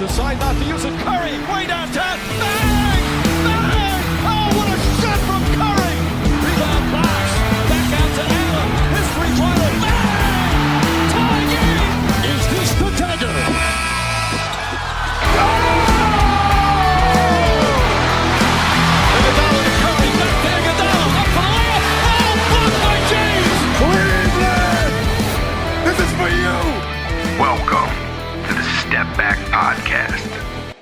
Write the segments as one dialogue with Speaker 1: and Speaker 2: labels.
Speaker 1: decide not to use it. Curry, way downtown. Bang! Bang! Oh, what a shot from Curry! Rebound box. Back out to Allen. His three-pointer. Bang! Tie game! Is this the dagger? Iguodala to Curry. Back to Iguodala. Up for the layup. Oh, blocked by James!
Speaker 2: Cleveland! This is for you!
Speaker 3: Welcome to the Stepback Podcast.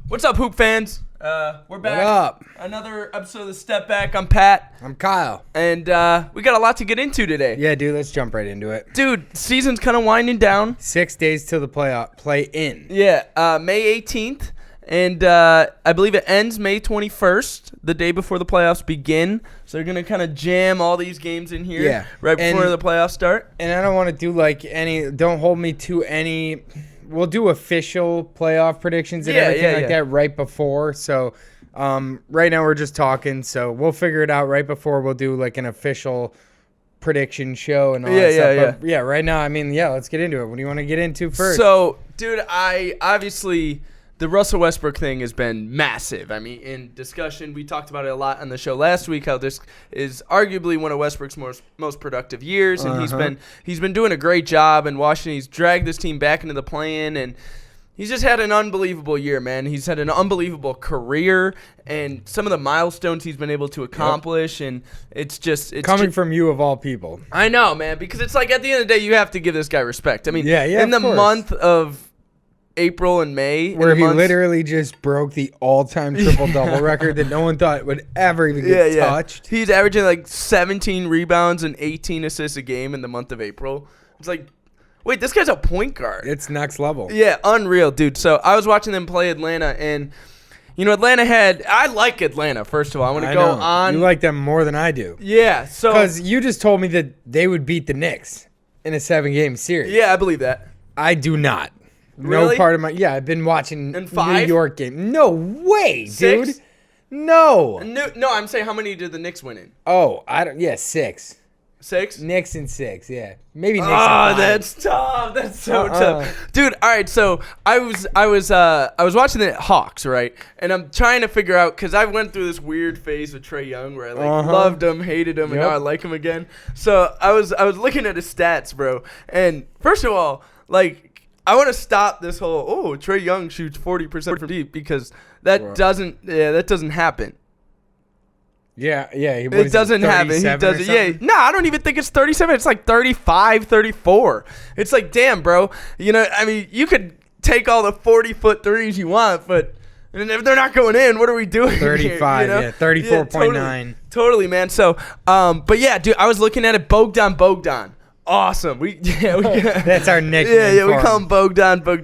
Speaker 4: What's up, Hoop fans? We're back.
Speaker 5: What up?
Speaker 4: Another episode of the Stepback. I'm Pat.
Speaker 5: I'm Kyle.
Speaker 4: And we got a lot to get into today.
Speaker 5: Yeah, dude, let's jump right into it.
Speaker 4: Dude, season's kind of winding down.
Speaker 5: 6 days till the play-in.
Speaker 4: Yeah, May 18th. And I believe it ends May 21st, the day before the playoffs begin. So they're going to kind of jam all these games in here right before the playoffs start.
Speaker 5: And I don't want to do don't hold me to any. We'll do official playoff predictions and everything that right before. So right now we're just talking. So we'll figure it out right before we'll do like an official prediction show and all that stuff. But right now, let's get into it. What do you want to get into first?
Speaker 4: So, dude, the Russell Westbrook thing has been massive. I mean, in discussion, we talked about it a lot on the show last week, how this is arguably one of Westbrook's most productive years, and he's been doing a great job in Washington. He's dragged this team back into the play-in, and he's just had an unbelievable year, man. He's had an unbelievable career, and some of the milestones he's been able to accomplish, and it's
Speaker 5: coming from you of all people.
Speaker 4: I know, man, because it's like at the end of the day, you have to give this guy respect. I mean, in the
Speaker 5: course.
Speaker 4: month of April and May,
Speaker 5: where he literally just broke the all-time triple-double record that no one thought would ever even get touched.
Speaker 4: He's averaging like 17 rebounds and 18 assists a game in the month of April. It's like, wait, this guy's a point guard.
Speaker 5: It's next level.
Speaker 4: Yeah, unreal, dude. So I was watching them play Atlanta, and I like Atlanta, first of all. I want to go on.
Speaker 5: You like them more than I do.
Speaker 4: Yeah, so
Speaker 5: because you just told me that they would beat the Knicks in a 7-game series.
Speaker 4: Yeah, I believe that.
Speaker 5: I do not.
Speaker 4: Really?
Speaker 5: No part of I've been watching
Speaker 4: in 5?
Speaker 5: New York game. No way,
Speaker 4: 6?
Speaker 5: dude. No,
Speaker 4: I'm saying how many did the Knicks win in?
Speaker 5: Oh, I don't. Yeah, 6.
Speaker 4: 6?
Speaker 5: Knicks and 6. Yeah, maybe Knicks.
Speaker 4: Oh,
Speaker 5: and 5.
Speaker 4: that's tough. That's so tough, dude. All right, so I was watching the Hawks, right, and I'm trying to figure out because I went through this weird phase with Trae Young where I loved him, hated him, and now I like him again. So I was looking at his stats, bro, and first of all, I want to stop this whole Trae Young shoots 40% from deep because that doesn't happen.
Speaker 5: Yeah,
Speaker 4: it doesn't happen. He doesn't. Yeah, no, I don't even think it's 37. It's like 35, 34. It's like, damn, bro. You could take all the 40-foot threes you want, but if they're not going in, what are we doing?
Speaker 5: 35,
Speaker 4: here,
Speaker 5: 34.9.
Speaker 4: Totally, man. So, but yeah, dude, I was looking at it. Bogdan. Awesome.
Speaker 5: That's our nickname.
Speaker 4: Yeah, we call him Bogdan. But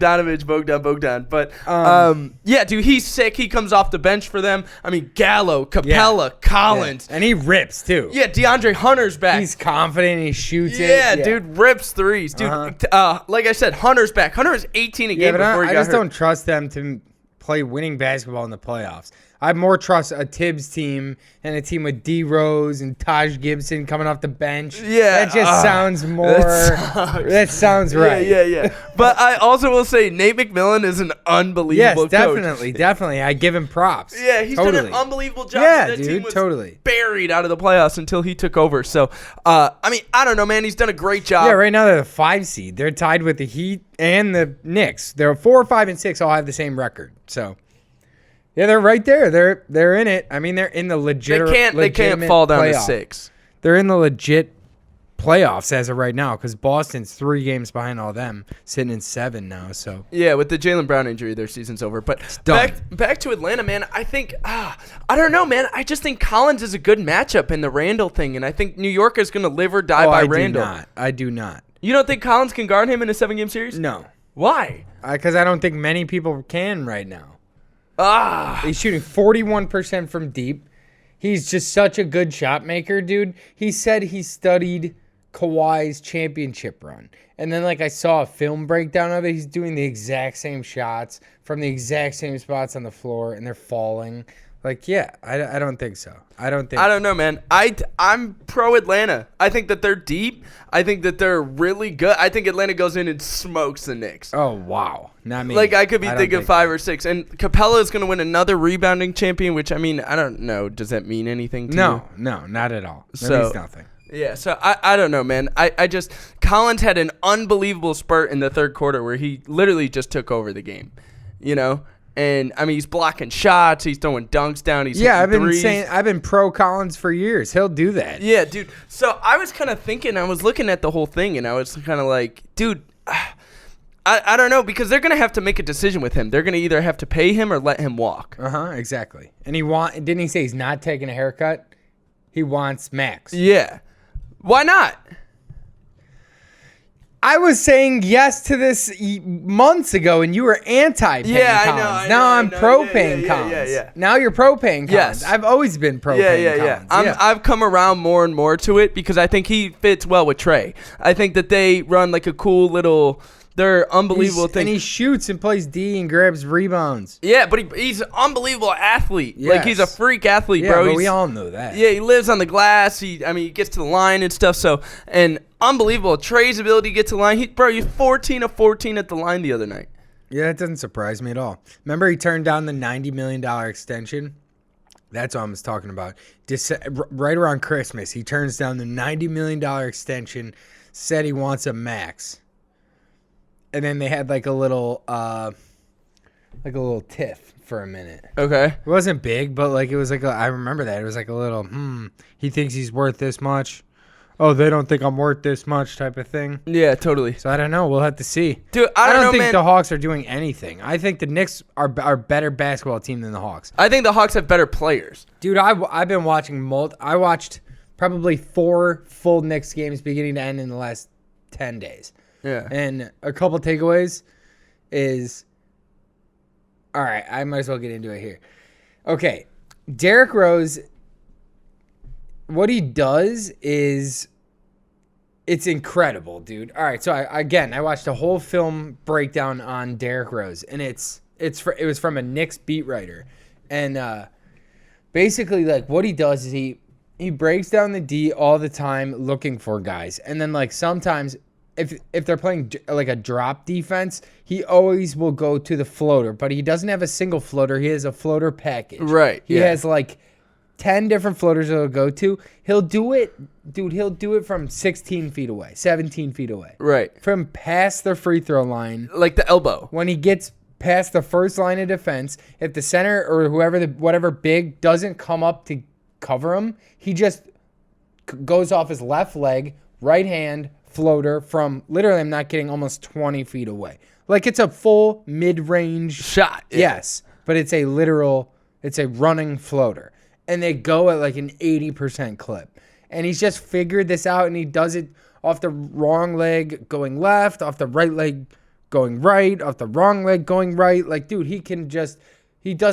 Speaker 4: dude, he's sick. He comes off the bench for them. I mean, Gallo, Capella, Collins.
Speaker 5: And he rips too.
Speaker 4: Yeah, DeAndre Hunter's back.
Speaker 5: He's confident, he shoots it.
Speaker 4: Yeah, dude, rips threes. Dude, like I said, Hunter's back. Hunter is 18 a game before he got hurt.
Speaker 5: I just don't trust them to play winning basketball in the playoffs. I more trust a Tibbs team and a team with D Rose and Taj Gibson coming off the bench.
Speaker 4: Yeah,
Speaker 5: that just sounds more. That sounds right.
Speaker 4: Yeah. But I also will say Nate McMillan is an unbelievable coach.
Speaker 5: Definitely. I give him props.
Speaker 4: Yeah, he's done an unbelievable job.
Speaker 5: Yeah,
Speaker 4: that
Speaker 5: dude,
Speaker 4: team was
Speaker 5: totally
Speaker 4: buried out of the playoffs until he took over. So, I don't know, man. He's done a great job.
Speaker 5: Yeah, right now they're the 5 seed. They're tied with the Heat and the Knicks. They're 4, 5, and 6 all have the same record. So. Yeah, they're right there. They're in it. I mean, they're in the legit.
Speaker 4: They can't fall down
Speaker 5: playoff.
Speaker 4: to 6.
Speaker 5: They're in the legit playoffs as of right now because Boston's 3 games behind all them, sitting in 7 now. So
Speaker 4: yeah, with the Jaylen Brown injury, their season's over. But back to Atlanta, man. I think I don't know, man. I just think Collins is a good matchup in the Randall thing, and I think New York is going to live or die by Randall.
Speaker 5: I do not.
Speaker 4: You don't think Collins can guard him in a 7-game series?
Speaker 5: No.
Speaker 4: Why?
Speaker 5: Because I don't think many people can right now. He's shooting 41% from deep. He's just such a good shot maker, dude. He said he studied Kawhi's championship run. And then, I saw a film breakdown of it. He's doing the exact same shots from the exact same spots on the floor, and they're falling. Like, yeah, I don't think so. I don't
Speaker 4: know, man. I'm pro Atlanta. I think that they're deep. I think that they're really good. I think Atlanta goes in and smokes the Knicks.
Speaker 5: Oh, wow. Not me.
Speaker 4: Like, I could be thinking 5 or 6. And Capella is going to win another rebounding champion, which, I mean, I don't know. Does that mean anything to you?
Speaker 5: No, not at all. That
Speaker 4: So-
Speaker 5: means nothing.
Speaker 4: Yeah, so I don't know, man. I just Collins had an unbelievable spurt in the third quarter where he literally just took over the game, And I mean, he's blocking shots, he's throwing dunks down,
Speaker 5: I've been pro Collins for years. He'll do that.
Speaker 4: Yeah, dude. So I was kind of thinking, I was looking at the whole thing, and I was kind of like, dude, I don't know, because they're gonna have to make a decision with him. They're gonna either have to pay him or let him walk.
Speaker 5: Exactly. And didn't he say he's not taking a haircut? He wants max.
Speaker 4: Yeah. Why not?
Speaker 5: I was saying yes to this months ago, and you were anti-paying Collins.
Speaker 4: I know.
Speaker 5: Now I'm pro-paying Collins.
Speaker 4: Yeah.
Speaker 5: Now you're pro-paying Collins.
Speaker 4: Yes.
Speaker 5: I've always been pro-paying Collins.
Speaker 4: I've come around more and more to it because I think he fits well with Trey. I think that they run like a cool little... They're unbelievable things.
Speaker 5: And he shoots and plays D and grabs rebounds.
Speaker 4: Yeah, but he's an unbelievable athlete.
Speaker 5: Yes.
Speaker 4: Like, he's a freak athlete,
Speaker 5: yeah,
Speaker 4: bro.
Speaker 5: But we all know that.
Speaker 4: Yeah, he lives on the glass. He gets to the line and stuff. So, and unbelievable. Trey's ability to get to the line. He's 14 of 14 at the line the other night.
Speaker 5: Yeah, it doesn't surprise me at all. Remember he turned down the $90 million extension? That's what I was talking about. Right around Christmas, he turns down the $90 million extension, said he wants a max. And then they had like a little tiff for a minute.
Speaker 4: Okay.
Speaker 5: It wasn't big, but like it was like I remember that. It was like a little, he thinks he's worth this much. Oh, they don't think I'm worth this much type of thing.
Speaker 4: Yeah, totally.
Speaker 5: So I don't know. We'll have to see.
Speaker 4: Dude, I don't know,
Speaker 5: think
Speaker 4: man.
Speaker 5: the Hawks are doing anything. I think the Knicks are a better basketball team than the Hawks.
Speaker 4: I think the Hawks have better players.
Speaker 5: Dude, I've been watching I watched probably 4 full Knicks games beginning to end in the last 10 days.
Speaker 4: Yeah.
Speaker 5: And a couple takeaways is, all right, I might as well get into it here. Okay, Derrick Rose, what he does is, it's incredible, dude. All right, so I watched a whole film breakdown on Derrick Rose, and it was from a Knicks beat writer, and basically like what he does is he breaks down the D all the time looking for guys, and then like sometimes. If they're playing like a drop defense, he always will go to the floater, but he doesn't have a single floater. He has a floater package.
Speaker 4: Right.
Speaker 5: He has like 10 different floaters he'll go to. He'll do it from 16 feet away, 17 feet away.
Speaker 4: Right.
Speaker 5: From past the free throw line.
Speaker 4: Like the elbow.
Speaker 5: When he gets past the first line of defense, if the center or whatever big doesn't come up to cover him, he just goes off his left leg, right hand, floater from literally, I'm not kidding, almost 20 feet away. Like it's a full mid-range
Speaker 4: shot. Yeah.
Speaker 5: Yes, but it's a running floater. And they go at like an 80% clip. And he's just figured this out, and he does it off the wrong leg going left, off the right leg going right, off the wrong leg going right. Like, dude, he does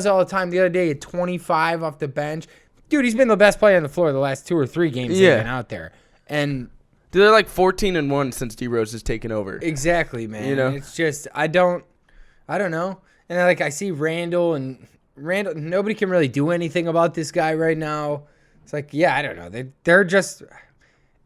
Speaker 5: it all the time. The other day at 25 off the bench. Dude, he's been the best player on the floor the last 2 or 3 games he's been out there. And
Speaker 4: dude, they're like 14-1 since D Rose has taken over.
Speaker 5: Exactly, man. It's just I don't know. And like I see Randall, nobody can really do anything about this guy right now. It's like, yeah, I don't know. They're just,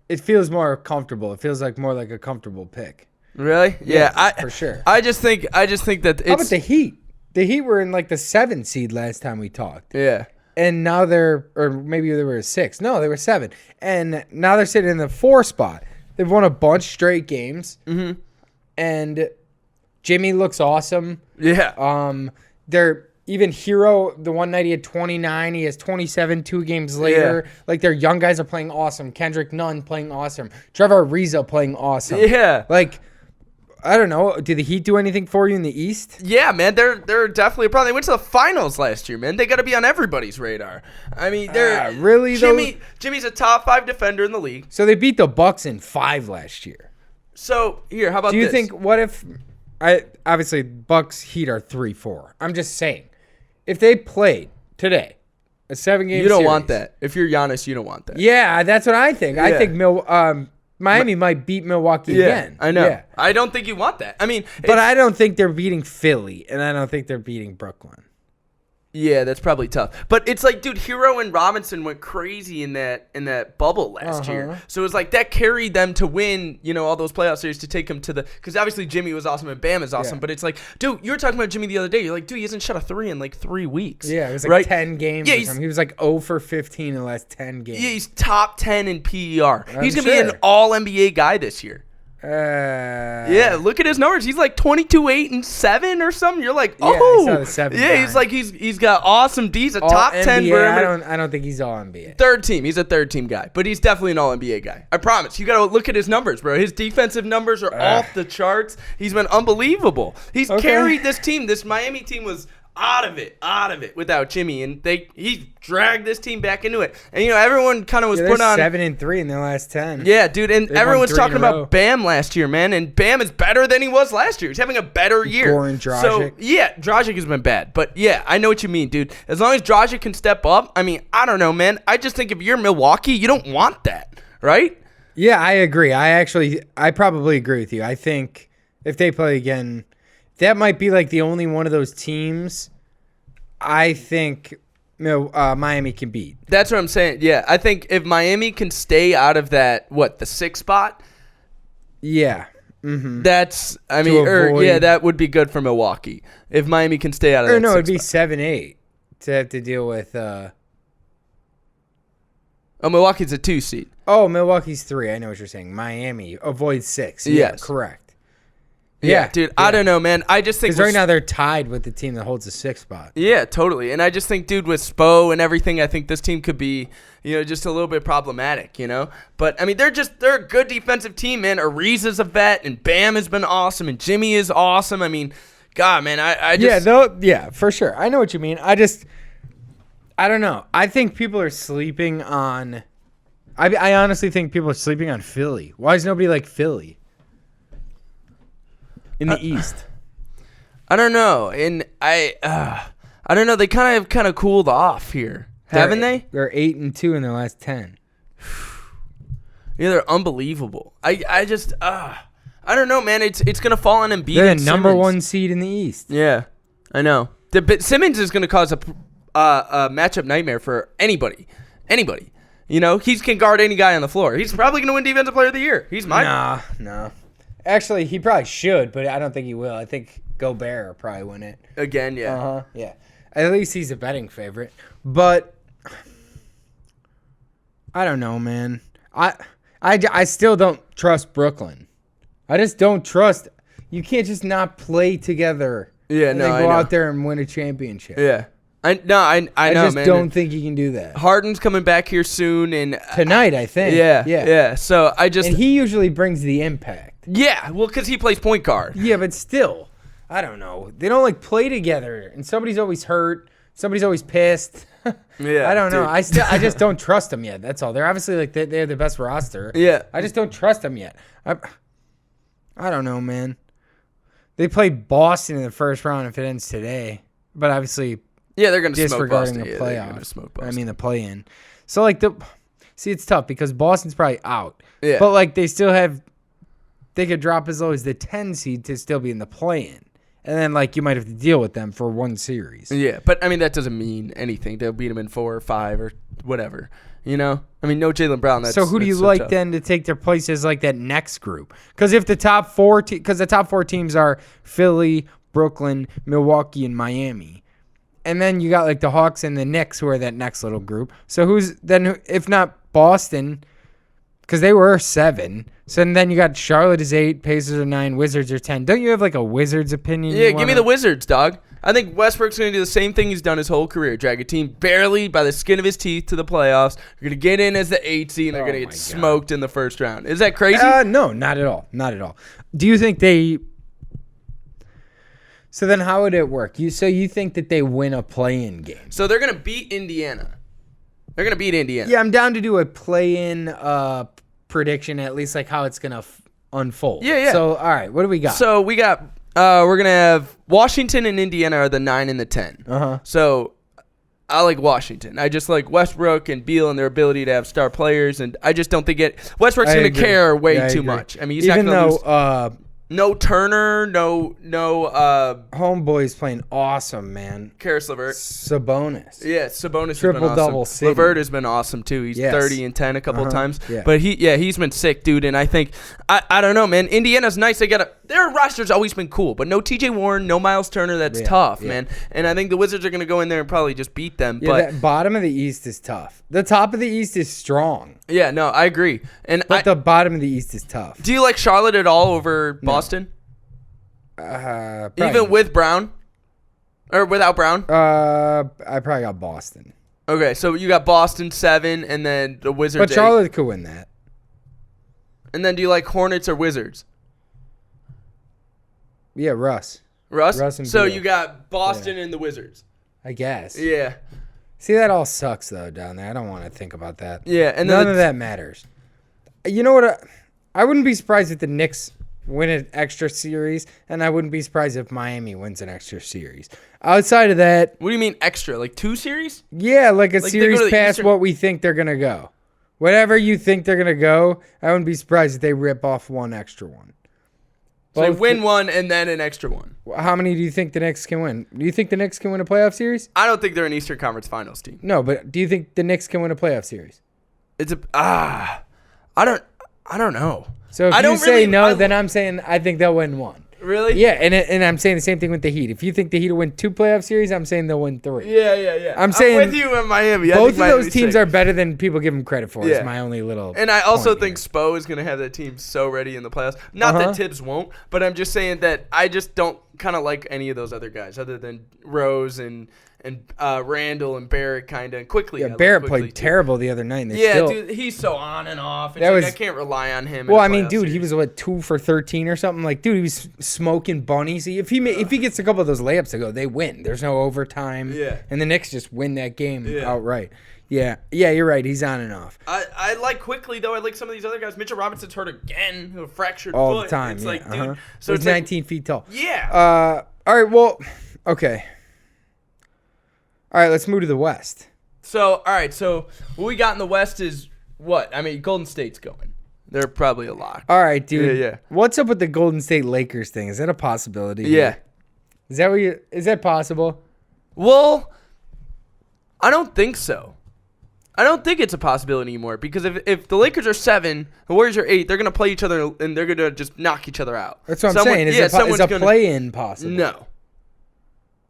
Speaker 5: it feels more comfortable. It feels like more like a comfortable pick.
Speaker 4: Really? Yeah,
Speaker 5: for sure.
Speaker 4: I just think that it's.
Speaker 5: How about the Heat? The Heat were in like the 7 seed last time we talked.
Speaker 4: Yeah.
Speaker 5: And now or maybe they were a 6. No, they were 7. And now they're sitting in the 4 spot. They've won a bunch straight games. Mm-hmm. And Jimmy looks awesome.
Speaker 4: Yeah.
Speaker 5: They're even Hero, the one night he had 29. He has 27 2 games later. Yeah. Like their young guys are playing awesome. Kendrick Nunn playing awesome. Trevor Ariza playing awesome.
Speaker 4: Yeah.
Speaker 5: Like, I don't know. Did the Heat do anything for you in the East?
Speaker 4: Yeah, man. They're definitely a problem. They went to the finals last year, man. They got to be on everybody's radar. I mean, they're
Speaker 5: really
Speaker 4: Jimmy's a top 5 defender in the league.
Speaker 5: So they beat the Bucks in 5 last year.
Speaker 4: So here, how about this?
Speaker 5: Do you think? What if? Obviously Bucks Heat are 3-4. I'm just saying, if they played today, a 7-game,
Speaker 4: you don't
Speaker 5: series,
Speaker 4: want that. If you're Giannis, you don't want that.
Speaker 5: Yeah, that's what I think. Yeah. I think Miami might beat Milwaukee again.
Speaker 4: I know.
Speaker 5: Yeah.
Speaker 4: I don't think you want that. I mean,
Speaker 5: but I don't think they're beating Philly, and I don't think they're beating Brooklyn.
Speaker 4: Yeah, that's probably tough. But it's like, dude, Hero and Robinson went crazy in that bubble last year. So it was like that carried them to win, all those playoff series to take them to because obviously Jimmy was awesome and Bam is awesome. But it's like, dude, you were talking about Jimmy the other day. You're like, dude, he hasn't shot a 3 in like 3 weeks.
Speaker 5: Yeah, it was like 10 games. Yeah, he was like 0 for 15 in the last 10 games.
Speaker 4: Yeah, he's top 10 in PER. He's going to be an all-NBA guy this year. Yeah, look at his numbers. He's like 22-8-7 or something. You're like, oh,
Speaker 5: I saw the 7.
Speaker 4: Yeah, he's like he's got awesome D's, a top 10 perimeter.
Speaker 5: I don't think he's all NBA.
Speaker 4: Third team. He's a third team guy, but he's definitely an all NBA guy. I promise. You got to look at his numbers, bro. His defensive numbers are off the charts. He's been unbelievable. He's carried this team. This Miami team was out of it without Jimmy, and he dragged this team back into it. And everyone kind of was put on
Speaker 5: 7-3 in their last 10.
Speaker 4: Yeah, dude, and everyone's talking about Bam last year, man, and Bam is better than he was last year. He's having a better year.
Speaker 5: Goran Dragic.
Speaker 4: So yeah, Dragic has been bad, but yeah, I know what you mean, dude. As long as Dragic can step up, I mean, I don't know, man. I just think if you're Milwaukee, you don't want that, right?
Speaker 5: Yeah, I agree. I probably agree with you. I think if they play again, that might be like the only one of those teams I think Miami can beat.
Speaker 4: That's what I'm saying. Yeah, I think if Miami can stay out of that, the 6th spot?
Speaker 5: Yeah. Mm-hmm.
Speaker 4: That would be good for Milwaukee. If Miami can stay out of that.
Speaker 5: No, it'd be 7-8 to have to deal with.
Speaker 4: Milwaukee's a 2 seed.
Speaker 5: Oh, Milwaukee's 3. I know what you're saying. Miami avoids 6. Yeah,
Speaker 4: yes.
Speaker 5: Correct.
Speaker 4: Yeah, dude, I don't know, man. I just think
Speaker 5: because right now they're tied with the team that holds the 6th spot.
Speaker 4: Yeah, totally. And I just think, dude, with Spo and everything, I think this team could be, just a little bit problematic, But I mean, they're a good defensive team, man. Ariza's a vet, and Bam has been awesome, and Jimmy is awesome. I mean, God, man, I just
Speaker 5: yeah, for sure. I know what you mean. I don't know. I think people are sleeping on. I honestly think people are sleeping on Philly. Why is nobody like Philly? In the East,
Speaker 4: I don't know, and I don't know. They kind of cooled off here, haven't they?
Speaker 5: They're 8-2 in their last 10.
Speaker 4: Yeah, they're unbelievable. I just I don't know, man. It's gonna fall on Embiid.
Speaker 5: They're the number 1 seed in the East.
Speaker 4: Yeah, I know. Simmons is gonna cause a matchup nightmare for anybody. He can guard any guy on the floor. He's probably gonna win Defensive Player of the Year. He's mine.
Speaker 5: No. Actually, he probably should, but I don't think he will. I think Gobert will probably win it.
Speaker 4: Again, yeah.
Speaker 5: Yeah. At least he's a betting favorite. But I don't know, man. I still don't trust Brooklyn. I just don't trust. You can't just not play together.
Speaker 4: Yeah,
Speaker 5: and
Speaker 4: no,
Speaker 5: then go out there and win a championship.
Speaker 4: Yeah. I know, man.
Speaker 5: I just don't think you can do that.
Speaker 4: Harden's coming back here soon, and
Speaker 5: tonight, I think.
Speaker 4: Yeah. So and
Speaker 5: he usually brings the impact.
Speaker 4: Yeah, well, because he plays point guard.
Speaker 5: Yeah, but still, I don't know. They don't play together, and somebody's always hurt. Somebody's always pissed.
Speaker 4: Yeah,
Speaker 5: I don't know. I just don't trust them yet. That's all. They're obviously they're the best roster.
Speaker 4: Yeah,
Speaker 5: I just don't trust them yet. I don't know, man. They played Boston in the first round if it ends today, but obviously.
Speaker 4: Yeah, they're going to smoke Boston.
Speaker 5: The playoffs. The play-in. So, it's tough because Boston's probably out.
Speaker 4: Yeah.
Speaker 5: But, they still have – they could drop as low as the 10 seed to still be in the play-in. And then, you might have to deal with them for one series.
Speaker 4: Yeah, but, I mean, that doesn't mean anything. They'll beat them in 4 or 5 or whatever, I mean, no Jaylen Brown.
Speaker 5: So, who do you like then to take their places that next group? Because if the top 4 teams are Philly, Brooklyn, Milwaukee, and Miami – and then you got the Hawks and the Knicks who are that next little group. So who's then, if not Boston, because they were 7. So then you got Charlotte is 8, Pacers are 9, Wizards are 10. Don't you have a Wizards opinion?
Speaker 4: Yeah, give me the Wizards, dog. I think Westbrook's going to do the same thing he's done his whole career. Drag a team barely by the skin of his teeth to the playoffs. They're going to get in as the 8 seed, and they're going to get smoked in the first round. Is that crazy?
Speaker 5: No, not at all. Not at all. Do you think they... So then how would it work? You think that they win a play-in game?
Speaker 4: So they're going to beat Indiana.
Speaker 5: Yeah, I'm down to do a play-in prediction, at least how it's going to unfold.
Speaker 4: Yeah.
Speaker 5: So, all right, what do we got?
Speaker 4: So we got, we're going to have Washington and Indiana are the 9 and the 10.
Speaker 5: Uh-huh.
Speaker 4: So I like Washington. I just like Westbrook and Beal and their ability to have star players, and I just don't think Westbrook's going to care way too much. I mean, he's
Speaker 5: even
Speaker 4: not going to lose. No Turner, no
Speaker 5: Homeboy's playing awesome, man.
Speaker 4: Karis LeVert.
Speaker 5: Sabonis.
Speaker 4: Yeah, Sabonis has
Speaker 5: Triple
Speaker 4: been awesome.
Speaker 5: double city.
Speaker 4: LeVert has been awesome too. He's 30 and 10 a couple times.
Speaker 5: Yeah.
Speaker 4: But he's been sick, dude. And I think I don't know, man. Indiana's nice. Their roster's always been cool, but no TJ Warren, no Miles Turner. That's tough, man. And I think the Wizards are gonna go in there and probably just beat them.
Speaker 5: Yeah,
Speaker 4: but
Speaker 5: that bottom of the East is tough. The top of the East is strong.
Speaker 4: Yeah, no, I agree.
Speaker 5: But the bottom of the East is tough.
Speaker 4: Do you like Charlotte at all over Boston? Even with Brown? Or without Brown?
Speaker 5: I probably got Boston.
Speaker 4: Okay, so you got Boston 7 and then the Wizards
Speaker 5: But Charlotte could win that.
Speaker 4: And then do you like Hornets or Wizards?
Speaker 5: Yeah, Russ and
Speaker 4: So
Speaker 5: Beal.
Speaker 4: you got Boston and the Wizards.
Speaker 5: I guess.
Speaker 4: Yeah.
Speaker 5: See, that all sucks, though, down there. I don't want to think about that.
Speaker 4: Yeah. And
Speaker 5: None of that matters. You know what? I wouldn't be surprised if the Knicks win an extra series, and I wouldn't be surprised if Miami wins an extra series. Outside of that...
Speaker 4: What do you mean extra? Like 2 series?
Speaker 5: Yeah, like a
Speaker 4: Like
Speaker 5: series
Speaker 4: they go to the
Speaker 5: past
Speaker 4: Eastern-
Speaker 5: what we think they're going to go. Whatever you think they're going to go, I wouldn't be surprised if they rip off one extra one.
Speaker 4: So they win one and then an extra one.
Speaker 5: How many do you think the Knicks can win? Do you think the Knicks can win a playoff series?
Speaker 4: I don't think they're an Eastern Conference Finals team.
Speaker 5: No, but do you think the Knicks can win a playoff series?
Speaker 4: I don't know.
Speaker 5: So if
Speaker 4: I
Speaker 5: you
Speaker 4: don't
Speaker 5: say
Speaker 4: really-
Speaker 5: no,
Speaker 4: I-
Speaker 5: then I'm saying I think they'll win one.
Speaker 4: Really?
Speaker 5: Yeah, and I'm saying the same thing with the Heat. If you think the Heat will win 2 playoff series, I'm saying they'll win 3.
Speaker 4: Yeah.
Speaker 5: I'm saying
Speaker 4: with you in Miami.
Speaker 5: Both of those teams are better than people give them credit for.
Speaker 4: Yeah.
Speaker 5: Is my only little.
Speaker 4: And I also
Speaker 5: point
Speaker 4: think
Speaker 5: here.
Speaker 4: Spo is going to have that team so ready in the playoffs. Not that Tibbs won't, but I'm just saying that I just don't kind of like any of those other guys other than Rose and Randall and Barrett kind of quickly.
Speaker 5: Yeah, Barrett played terrible the other night. And
Speaker 4: dude, he's so on and off. It's
Speaker 5: That
Speaker 4: like
Speaker 5: was-
Speaker 4: I can't rely on him.
Speaker 5: Well,
Speaker 4: in
Speaker 5: I
Speaker 4: a
Speaker 5: mean,
Speaker 4: playoff
Speaker 5: dude, he
Speaker 4: series.
Speaker 5: was 2 for 13 or something. Like, dude, he was smoking bunnies. If he gets a couple of those layups to go, they win. There's no overtime.
Speaker 4: Yeah.
Speaker 5: And the Knicks just win that game outright. Yeah, you're right. He's on and off
Speaker 4: I like quickly though. I like some of these other guys. Mitchell Robinson's hurt again, a fractured
Speaker 5: all
Speaker 4: foot.
Speaker 5: the time.
Speaker 4: It's
Speaker 5: yeah,
Speaker 4: like, dude. So
Speaker 5: he's
Speaker 4: it's like,
Speaker 5: 19 feet tall.
Speaker 4: yeah.
Speaker 5: All right. Well, okay. All right. Let's move to the West.
Speaker 4: So all right. So what we got in the West is what? I mean, Golden State's going. They're probably a lock.
Speaker 5: All right, dude.
Speaker 4: Yeah.
Speaker 5: What's up with the Golden State Lakers thing? Is that a possibility?
Speaker 4: Yeah.
Speaker 5: Is that possible?
Speaker 4: Well, I don't think so. I don't think it's a possibility anymore because if the Lakers are 7, the Warriors are 8, they're gonna play each other and they're gonna just knock each other out.
Speaker 5: That's what I'm saying. Is a play-in possible?
Speaker 4: No.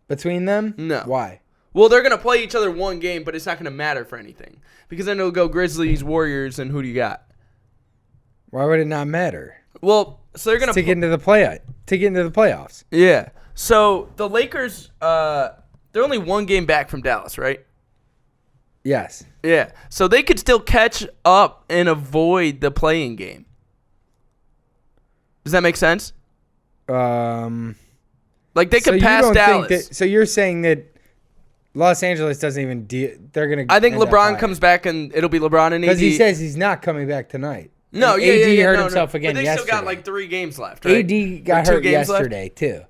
Speaker 5: Between them?
Speaker 4: No.
Speaker 5: Why?
Speaker 4: Well, they're gonna play each other one game, but it's not gonna matter for anything because then it'll go Grizzlies, Warriors, and who do you got?
Speaker 5: Why would it not matter?
Speaker 4: Well, so they're gonna
Speaker 5: to get into the playoffs.
Speaker 4: Yeah. So the Lakers, they're only one game back from Dallas, right?
Speaker 5: Yes.
Speaker 4: Yeah. So they could still catch up and avoid the play-in game. Does that make sense? Like they could pass Dallas.
Speaker 5: So you're saying that Los Angeles doesn't even they're gonna.
Speaker 4: I think
Speaker 5: end up
Speaker 4: LeBron
Speaker 5: higher.
Speaker 4: comes back and it'll be LeBron and AD.
Speaker 5: Because he says he's not coming back tonight.
Speaker 4: No,
Speaker 5: And
Speaker 4: yeah,
Speaker 5: AD
Speaker 4: yeah,
Speaker 5: hurt
Speaker 4: no,
Speaker 5: himself
Speaker 4: no.
Speaker 5: again
Speaker 4: But they
Speaker 5: yesterday.
Speaker 4: still got like 3 games left, right?
Speaker 5: AD got
Speaker 4: Or 2
Speaker 5: hurt
Speaker 4: games left?
Speaker 5: yesterday too.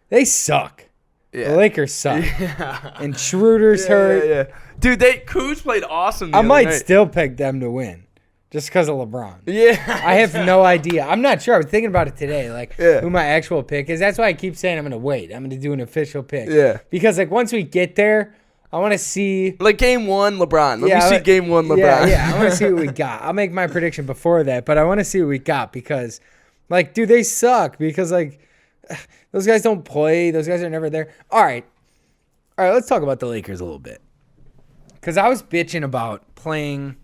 Speaker 5: They suck.
Speaker 4: Yeah.
Speaker 5: The Lakers suck.
Speaker 4: Yeah.
Speaker 5: And Schroeder's hurt.
Speaker 4: Yeah. Dude, Kuz played awesome.
Speaker 5: I
Speaker 4: other
Speaker 5: might
Speaker 4: night.
Speaker 5: still pick them to win, just because of LeBron.
Speaker 4: Yeah.
Speaker 5: I have no idea. I'm not sure. I was thinking about it today, like
Speaker 4: Yeah.
Speaker 5: who my actual pick is. That's why I keep saying I'm gonna wait. I'm gonna do an official pick.
Speaker 4: Yeah.
Speaker 5: Because like once we get there, I want to see.
Speaker 4: Like game 1, LeBron. Let me see game 1, LeBron.
Speaker 5: Yeah. I want to see what we got. I'll make my prediction before that, but I want to see what we got because, like, dude, they suck because like those guys don't play. Those guys are never there. All right. Let's talk about the Lakers a little bit. Because I was bitching about playing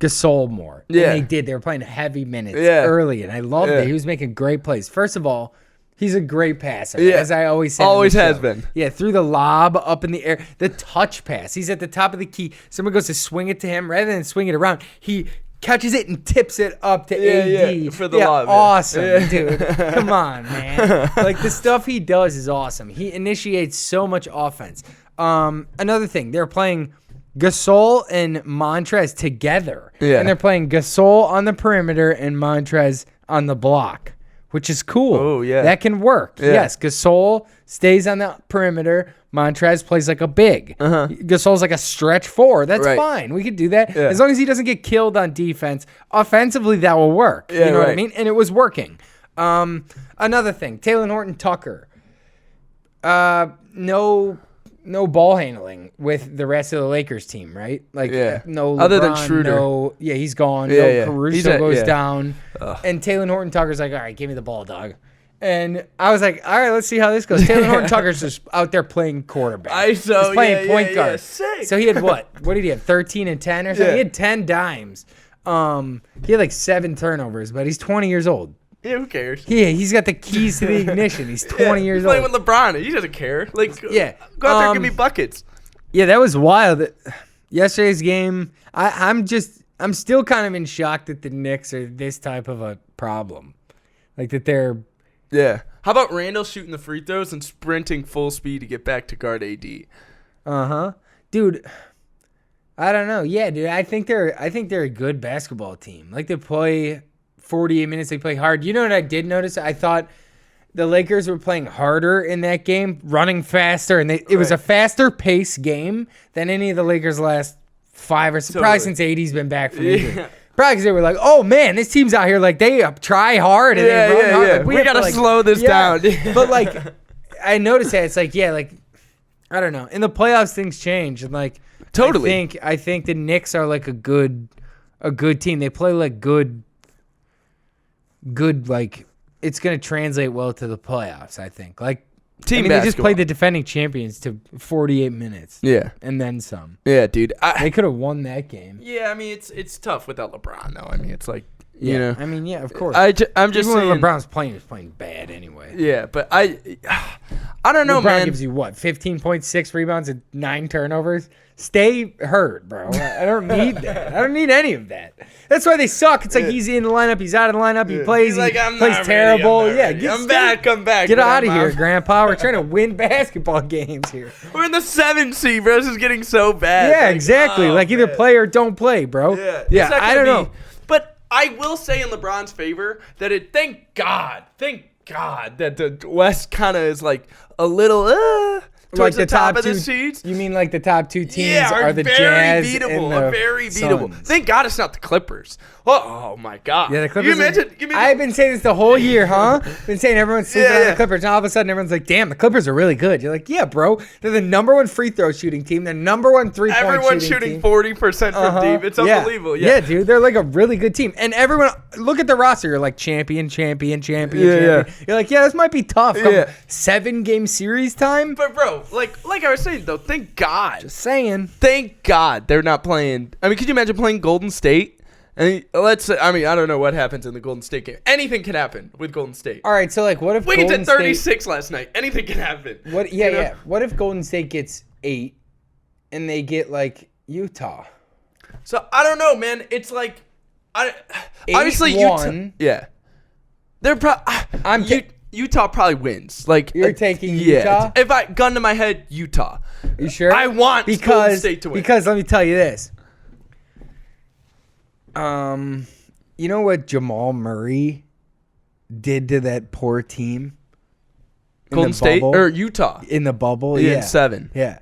Speaker 5: Gasol more.
Speaker 4: Yeah.
Speaker 5: And they did. They were playing heavy minutes
Speaker 4: Yeah.
Speaker 5: early, and I loved
Speaker 4: Yeah.
Speaker 5: it. He was making great plays. First of all, he's a great passer,
Speaker 4: Yeah.
Speaker 5: as I always say.
Speaker 4: Always has been.
Speaker 5: Yeah, through the lob, up in the air. The touch pass. He's at the top of the key. Someone goes to swing it to him. Rather than swing it around, he catches it and tips it up to AD.
Speaker 4: Yeah, for the lob, yeah.
Speaker 5: Awesome,
Speaker 4: Yeah.
Speaker 5: dude. Come on, man. Like, the stuff he does is awesome. He initiates so much offense. Another thing, they're playing Gasol and Montrez together.
Speaker 4: Yeah.
Speaker 5: And they're playing Gasol on the perimeter and Montrez on the block, which is cool.
Speaker 4: Oh, yeah.
Speaker 5: That can work.
Speaker 4: Yeah.
Speaker 5: Yes, Gasol stays on the perimeter. Montrez plays like a big. Gasol's like a stretch 4. That's
Speaker 4: Right.
Speaker 5: fine. We could do that.
Speaker 4: Yeah.
Speaker 5: As long as he doesn't get killed on defense. Offensively, that will work.
Speaker 4: Yeah,
Speaker 5: you know what I
Speaker 4: right.
Speaker 5: mean? And it was working. Another thing, Taylor Horton-Tucker. No ball handling with the rest of the Lakers team, right? Like, no LeBron,
Speaker 4: other than Schroeder.
Speaker 5: He's gone. Caruso goes down. Ugh. And Taylor Horton-Tucker's like, all right, give me the ball, dog. And I was like, all right, let's see how this goes. Taylor Horton-Tucker's just out there playing quarterback. He's playing point guard. So he had what? What did he have, 13 and 10 or something? He had 10 dimes. He had like 7 turnovers, but he's 20 years old.
Speaker 4: Yeah, who cares?
Speaker 5: Yeah, he's got the keys to the ignition. He's 20 years old.
Speaker 4: Playing with LeBron. He doesn't care. Like, go out there and give me buckets.
Speaker 5: Yeah, that was wild. Yesterday's game, I'm still kind of in shock that the Knicks are this type of a problem. Like that they're...
Speaker 4: Yeah. How about Randall shooting the free throws and sprinting full speed to get back to guard AD?
Speaker 5: Uh-huh. Dude, I don't know. Yeah, dude, I think they're a good basketball team. Like they play 48 minutes, they play hard. You know what I did notice? I thought the Lakers were playing harder in that game, running faster, and it was a faster pace game than any of the Lakers' last 5 or so. Probably since AD's been back from injury. Probably because they were like, oh man, this team's out here like they try hard and they run hard. Like,
Speaker 4: we gotta slow this down.
Speaker 5: But like, I noticed that it's like, like I don't know. In the playoffs, things change, and like
Speaker 4: totally.
Speaker 5: I think the Knicks are like a good team. They play like good. Like it's gonna translate well to the playoffs. I think like.
Speaker 4: Team
Speaker 5: they just played the defending champions to 48 minutes.
Speaker 4: Yeah.
Speaker 5: And then some.
Speaker 4: Yeah, dude.
Speaker 5: They could have won that game.
Speaker 4: Yeah, I mean, it's tough without LeBron, though. I mean, it's like, you know.
Speaker 5: I mean, yeah, of course.
Speaker 4: I'm just
Speaker 5: even
Speaker 4: saying.
Speaker 5: when LeBron's playing, he's playing bad anyway.
Speaker 4: Yeah, but I don't know, man.
Speaker 5: LeBron gives you what, 15.6 rebounds and 9 turnovers? Stay hurt, bro. I don't need that. I don't need any of that. That's why they suck. It's like he's in the lineup, he's out of the lineup, he plays,
Speaker 4: he's like,
Speaker 5: he plays terrible.
Speaker 4: I'm back.
Speaker 5: Get out of here, Grandpa. We're trying to win basketball games here.
Speaker 4: We're in the 7th seed, bro. This is getting so bad.
Speaker 5: Yeah, exactly. Like either play or don't play, bro. Yeah. I don't know.
Speaker 4: But I will say in LeBron's favor that thank God that the West kind of is like a little
Speaker 5: like the top
Speaker 4: of
Speaker 5: two
Speaker 4: the seeds.
Speaker 5: You mean like the top 2 teams are the Jazz
Speaker 4: beatable,
Speaker 5: and the
Speaker 4: very beatable.
Speaker 5: Suns.
Speaker 4: Thank God it's not the Clippers. Oh my God.
Speaker 5: Yeah, the Clippers.
Speaker 4: Give me
Speaker 5: I've been saying this the whole year, huh? Been saying everyone's sleeping on the Clippers, and all of a sudden everyone's like, "Damn, the Clippers are really good." You're like, "Yeah, bro. They're the number 1 free throw shooting team. They're number 1 3-point shooting team.
Speaker 4: Everyone's shooting 40% from deep. It's unbelievable.
Speaker 5: Yeah, dude, they're like a really good team. And everyone, look at the roster. You're like champion. You're like, yeah, this might be tough. 7-game series time.
Speaker 4: But bro, like I was saying though, thank God.
Speaker 5: Just saying.
Speaker 4: Thank God they're not playing. I mean, could you imagine playing Golden State? And I don't know what happens in the Golden State game. Anything can happen with Golden State.
Speaker 5: All right, so like, what if
Speaker 4: Wiggins at 36 last night? Anything can happen.
Speaker 5: What? Yeah. What if Golden State gets 8, and they get like Utah?
Speaker 4: So I don't know, man. It's like, obviously Utah. Yeah, they're Utah probably wins. Like
Speaker 5: you're taking Utah.
Speaker 4: If I gun to my head, Utah.
Speaker 5: You sure?
Speaker 4: I want Golden State to win.
Speaker 5: Because let me tell you this. You know what Jamal Murray did to that poor team?
Speaker 4: Golden State or Utah
Speaker 5: in the bubble?
Speaker 4: Yeah, 7.
Speaker 5: Yeah.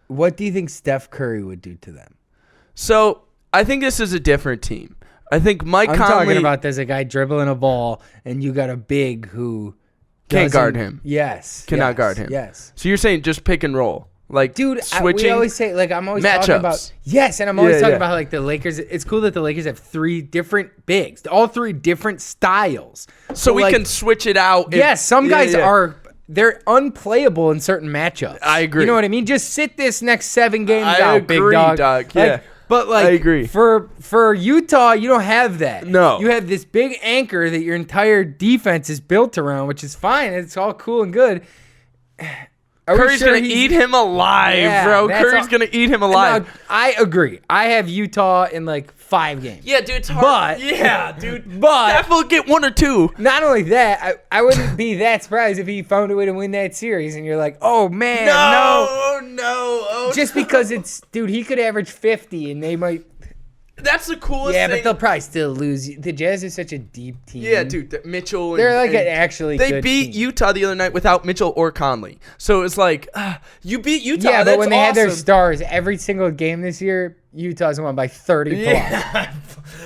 Speaker 5: What do you think Steph Curry would do to them?
Speaker 4: So I think this is a different team. I think Mike Conley.
Speaker 5: I'm talking about there's a guy dribbling a ball, and you got a big who
Speaker 4: can't guard him.
Speaker 5: Yes.
Speaker 4: Cannot guard him.
Speaker 5: Yes.
Speaker 4: So you're saying just pick and roll. Like,
Speaker 5: dude,
Speaker 4: switching.
Speaker 5: We always say, like, I'm always
Speaker 4: matchups.
Speaker 5: talking about. Yes, and I'm always talking about, like, the Lakers. It's cool that the Lakers have 3 different bigs, all 3 different styles.
Speaker 4: So we can switch it out.
Speaker 5: Yes, some guys are. They're unplayable in certain matchups.
Speaker 4: I agree.
Speaker 5: You know what I mean? Just sit this next 7 games
Speaker 4: out,
Speaker 5: out, big dog.
Speaker 4: Yeah.
Speaker 5: But like,
Speaker 4: I agree.
Speaker 5: For Utah, you don't have that.
Speaker 4: No.
Speaker 5: You have this big anchor that your entire defense is built around, which is fine. It's all cool and good.
Speaker 4: Curry's going to eat him alive, bro. Curry's going to eat him alive.
Speaker 5: No, I agree. I have Utah in like 5 games.
Speaker 4: Yeah, dude, it's hard.
Speaker 5: But
Speaker 4: Steph will get 1 or 2.
Speaker 5: Not only that, I wouldn't be that surprised if he found a way to win that series and you're like, oh, man, no. Just because he could average 50 and they might.
Speaker 4: That's the coolest thing.
Speaker 5: Yeah, but they'll probably still lose. The Jazz is such a deep team.
Speaker 4: Yeah, dude. Mitchell.
Speaker 5: They're like an actually good
Speaker 4: They beat
Speaker 5: team.
Speaker 4: Utah the other night without Mitchell or Conley. So it's like, you beat Utah.
Speaker 5: Yeah, but when they had their
Speaker 4: awesome.
Speaker 5: stars, every single game this year, Utah's won by 30 plus.
Speaker 4: Yeah,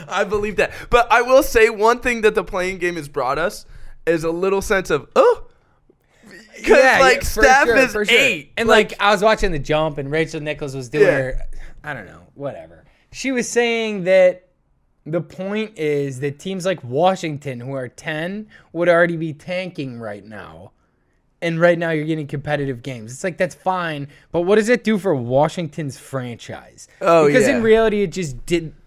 Speaker 4: I believe that. But I will say one thing that the playing game has brought us is a little sense of, because Steph is 8.
Speaker 5: And I was watching The Jump, and Rachel Nichols was doing her, I don't know, whatever. She was saying that the point is that teams like Washington, who are 10, would already be tanking right now. And right now you're getting competitive games. It's that's fine, but what does it do for Washington's franchise? Because in reality, it just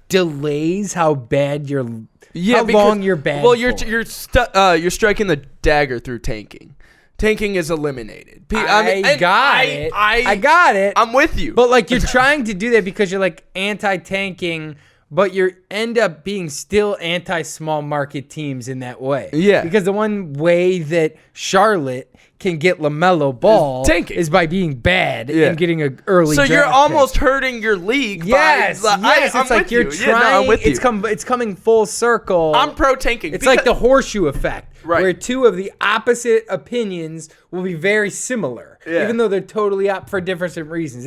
Speaker 5: delays how bad long you're bad.
Speaker 4: Well, you're striking the dagger through tanking. Tanking is eliminated.
Speaker 5: I got it.
Speaker 4: I'm with you.
Speaker 5: But you're trying to do that because you're anti-tanking, but you end up being still anti-small market teams in that way.
Speaker 4: Yeah.
Speaker 5: Because the one way that Charlotte can get LaMelo Ball is by being bad and getting an early
Speaker 4: So
Speaker 5: draft
Speaker 4: you're almost
Speaker 5: pick.
Speaker 4: hurting your league.
Speaker 5: Yes, it's you're trying. It's coming full circle.
Speaker 4: I'm pro tanking.
Speaker 5: It's like the horseshoe effect,
Speaker 4: right?
Speaker 5: Where two of the opposite opinions will be very similar, even though they're totally up for different reasons.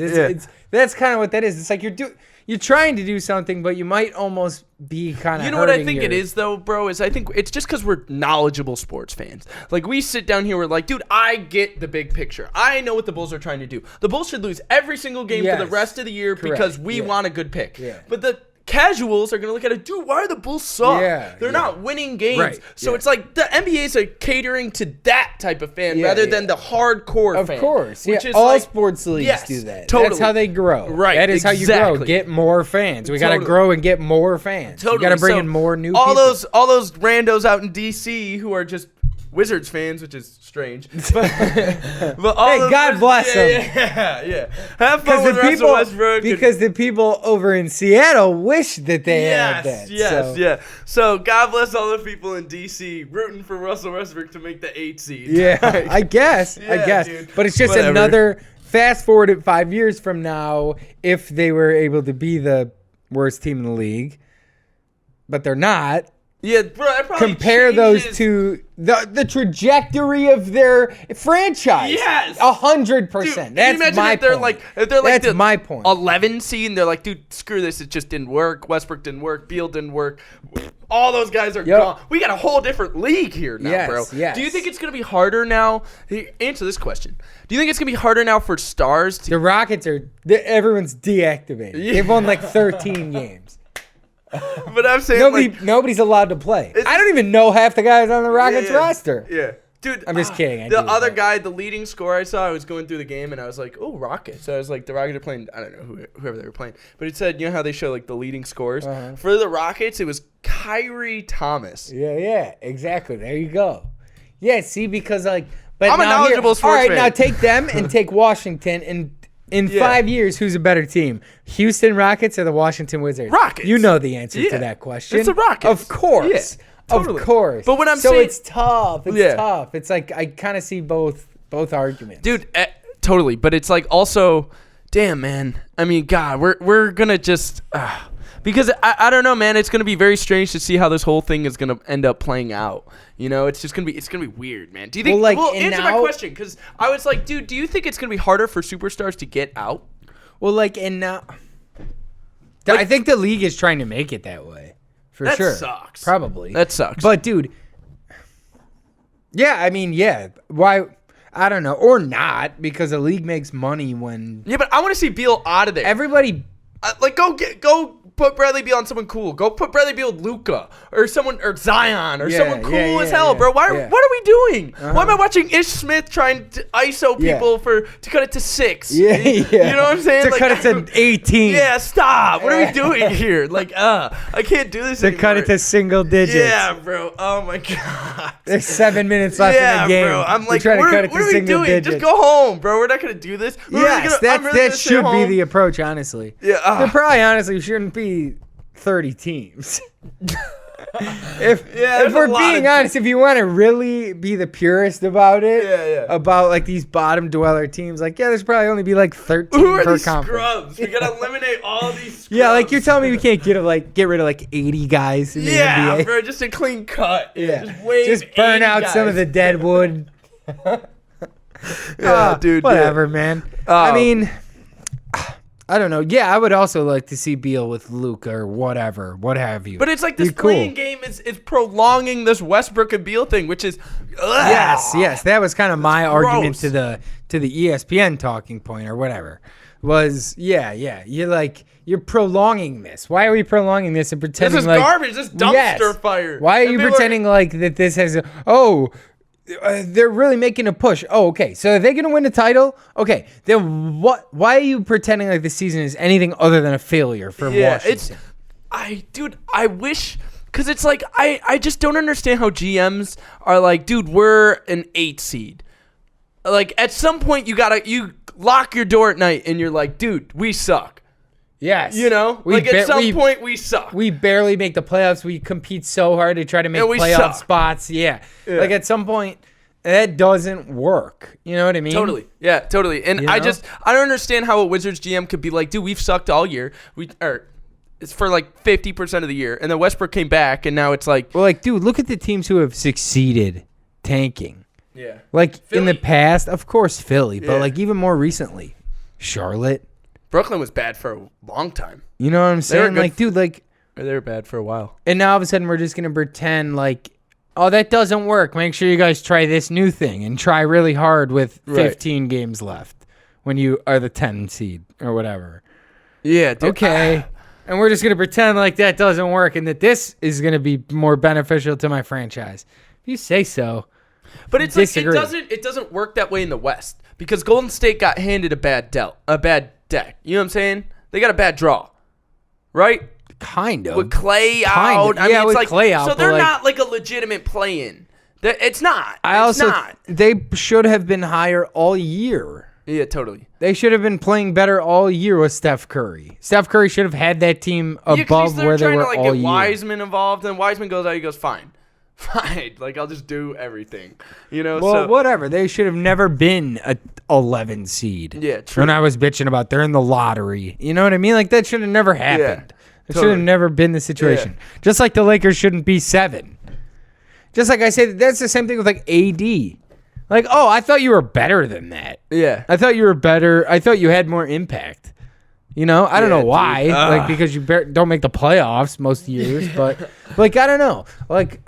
Speaker 5: That's kind of what that is. It's you're trying to do something, but you might almost be kind of.
Speaker 4: You know what I think it is, though, bro? I think it's just because we're knowledgeable sports fans. We sit down here, we're like, dude, I get the big picture. I know what the Bulls are trying to do. The Bulls should lose every single game for the rest of the year because we want a good pick.
Speaker 5: Yeah.
Speaker 4: But the casuals are going to look at it, dude, why are the Bulls suck? They're not winning games. Right. So it's the NBA is catering to that type of fan rather than the hardcore fan.
Speaker 5: Of course.
Speaker 4: Which is
Speaker 5: all sports leagues do that.
Speaker 4: Totally.
Speaker 5: That's how they grow.
Speaker 4: Right.
Speaker 5: That is how you grow. Get more fans. We got to grow and get more fans.
Speaker 4: Totally.
Speaker 5: You got to bring in more new
Speaker 4: all
Speaker 5: people.
Speaker 4: All those randos out in DC who are just Wizards fans, which is strange. But
Speaker 5: hey, God bless them.
Speaker 4: Yeah. Have fun with Russell Westbrook.
Speaker 5: Because the people over in Seattle wish that they had that.
Speaker 4: Yes. So God bless all the people in DC rooting for Russell Westbrook to make the 8 seed.
Speaker 5: Yeah, I guess. Dude. But it's just another fast forward at 5 years from now if they were able to be the worst team in the league. But they're not.
Speaker 4: Yeah, bro, that probably
Speaker 5: compare those to the trajectory of their franchise.
Speaker 4: Yes,
Speaker 5: 100%. That's my point.
Speaker 4: If they're
Speaker 5: that's my point.
Speaker 4: 11 seed, and they're like, dude, screw this. It just didn't work. Westbrook didn't work. Beal didn't work. All those guys are gone. We got a whole different league here now, bro.
Speaker 5: Yes.
Speaker 4: Do you think it's gonna be harder now? Answer this question. Do you think it's gonna be harder now for stars?
Speaker 5: The Rockets everyone's deactivated. Yeah. They've won 13 games.
Speaker 4: But I'm saying
Speaker 5: nobody's allowed to play. I don't even know half the guys on the Rockets roster.
Speaker 4: Yeah. Dude,
Speaker 5: I'm just kidding.
Speaker 4: The other guy, the leading scorer I saw, I was going through the game and I was like, oh, Rockets. So I was like, the Rockets are playing, I don't know whoever they were playing. But it said, you know how they show the leading scores? Uh-huh. For the Rockets, it was Kyrie Thomas.
Speaker 5: Yeah, exactly. There you go. Yeah, see, because but
Speaker 4: I'm a knowledgeable sports fan.
Speaker 5: All right, now take them and take Washington and in 5 years, who's a better team? Houston Rockets or the Washington Wizards?
Speaker 4: Rockets.
Speaker 5: You know the answer to that question.
Speaker 4: It's the Rockets.
Speaker 5: Of course. Yeah, totally. Of course.
Speaker 4: But when I'm saying...
Speaker 5: it's tough. It's tough. It's I kind of see both arguments.
Speaker 4: Dude, totally. But it's also... Damn, man. I mean, God, we're going to just... because I don't know, man. It's going to be very strange to see how this whole thing is going to end up playing out. You know, it's just going to be weird, man. Do you think... answer my question, because I was like, dude, do you think it's going to be harder for superstars to get out?
Speaker 5: Well, and now... I think the league is trying to make it that way. For sure.
Speaker 4: That sucks.
Speaker 5: Probably.
Speaker 4: That sucks.
Speaker 5: But, dude... Yeah, I mean, yeah. Why... I don't know. Or not, because the league makes money when...
Speaker 4: Yeah, but I want to see Beal out of there.
Speaker 5: Everybody...
Speaker 4: Go put Bradley Beal on someone cool. Go put Bradley Beal with Luka or someone or Zion or someone cool as hell, bro. What are we doing? Why am I watching Ish Smith trying to ISO people to cut it to 6?
Speaker 5: Yeah.
Speaker 4: You know what I'm saying?
Speaker 5: To cut it to 18.
Speaker 4: Yeah, stop. What are we doing here? I can't do this anymore.
Speaker 5: To cut it to single digits.
Speaker 4: Yeah, bro. Oh my God.
Speaker 5: There's 7 minutes left in the game.
Speaker 4: Bro. I'm like,
Speaker 5: trying to cut it
Speaker 4: what
Speaker 5: to
Speaker 4: are we doing?
Speaker 5: Digits.
Speaker 4: Just go home, bro. We're not gonna do this.
Speaker 5: That should be the approach, honestly.
Speaker 4: Yeah.
Speaker 5: There probably honestly shouldn't be 30 teams. if we're being honest, if you want to really be the purist about it, about these bottom dweller teams, there's probably only be 13
Speaker 4: Who are
Speaker 5: per
Speaker 4: these
Speaker 5: conference.
Speaker 4: Scrubs? We gotta eliminate all these scrubs.
Speaker 5: Yeah, you're telling me we can't get rid of 80 guys in the NBA?
Speaker 4: Bro, just a clean cut.
Speaker 5: Just burn out some of the dead wood.
Speaker 4: Dude.
Speaker 5: Whatever, man. I mean, I don't know. Yeah, I would also like to see Beal with Luka or whatever, what have you.
Speaker 4: But it's like this playing game is prolonging this Westbrook and Beal thing, which is
Speaker 5: yes. That was kind of my argument
Speaker 4: gross.
Speaker 5: to the ESPN talking point or whatever. Was you're prolonging this. Why are we prolonging this and pretending
Speaker 4: this is garbage? This dumpster fire.
Speaker 5: Why are you pretending like that this has they're really making a push. Oh, okay. So are they going to win the title? Okay. Then what? Why are you pretending like the season is anything other than a failure for Washington?
Speaker 4: I wish, because it's like I just don't understand how GMs are like, dude, we're an 8 seed. Like at some point you lock your door at night and you're like, dude, we suck.
Speaker 5: Yes.
Speaker 4: At some point we suck.
Speaker 5: We barely make the playoffs. We compete so hard to try to make playoff spots. Yeah. Like at some point, that doesn't work. You know what I mean?
Speaker 4: Totally. Yeah, totally. And I don't understand how a Wizards GM could be like, dude, we've sucked all year. It's for like 50% of the year. And then Westbrook came back and now it's like.
Speaker 5: Well, like, dude, look at the teams who have succeeded tanking.
Speaker 4: Yeah.
Speaker 5: Like
Speaker 4: Philly.
Speaker 5: in the past, of course, Philly, but like even more recently, Charlotte.
Speaker 4: Brooklyn was bad for a long time.
Speaker 5: You know what I'm saying? Like, dude, like.
Speaker 4: They were bad for a while.
Speaker 5: And now all of a sudden we're just going to pretend like, oh, that doesn't work. Make sure you guys try this new thing and try really hard with 15 games left when you are the 10 seed or whatever.
Speaker 4: Yeah, dude.
Speaker 5: Okay. And we're just going to pretend like that doesn't work and that this is going to be more beneficial to my franchise. If you say so.
Speaker 4: But it's
Speaker 5: disagree.
Speaker 4: like it doesn't work that way in the West because Golden State got handed a bad deck. You know what I'm saying? They got a bad draw. Right?
Speaker 5: Kind of.
Speaker 4: With Clay out. I mean, it's
Speaker 5: with
Speaker 4: like,
Speaker 5: Clay out.
Speaker 4: So they're not like a legitimate play-in. It's not.
Speaker 5: They should have been higher all year.
Speaker 4: Yeah, totally.
Speaker 5: They should have been playing better all year with Steph Curry. Steph Curry should have had that team above where they were all year.
Speaker 4: Trying to get Wiseman involved, and Wiseman goes out. He goes, fine. Like I'll just do everything.
Speaker 5: Well, whatever. They should have never been a 11 seed.
Speaker 4: Yeah, true.
Speaker 5: When I was bitching about they're in the lottery. You know what I mean? Like that should have never happened. It should have never been the situation. Yeah. Just like the Lakers shouldn't be 7. Just like I said, that's the same thing with like AD. Like, oh, I thought you were better than that.
Speaker 4: Yeah.
Speaker 5: I thought you were better. I thought you had more impact. I don't know why. Like because you don't make the playoffs most years, but like I don't know. Like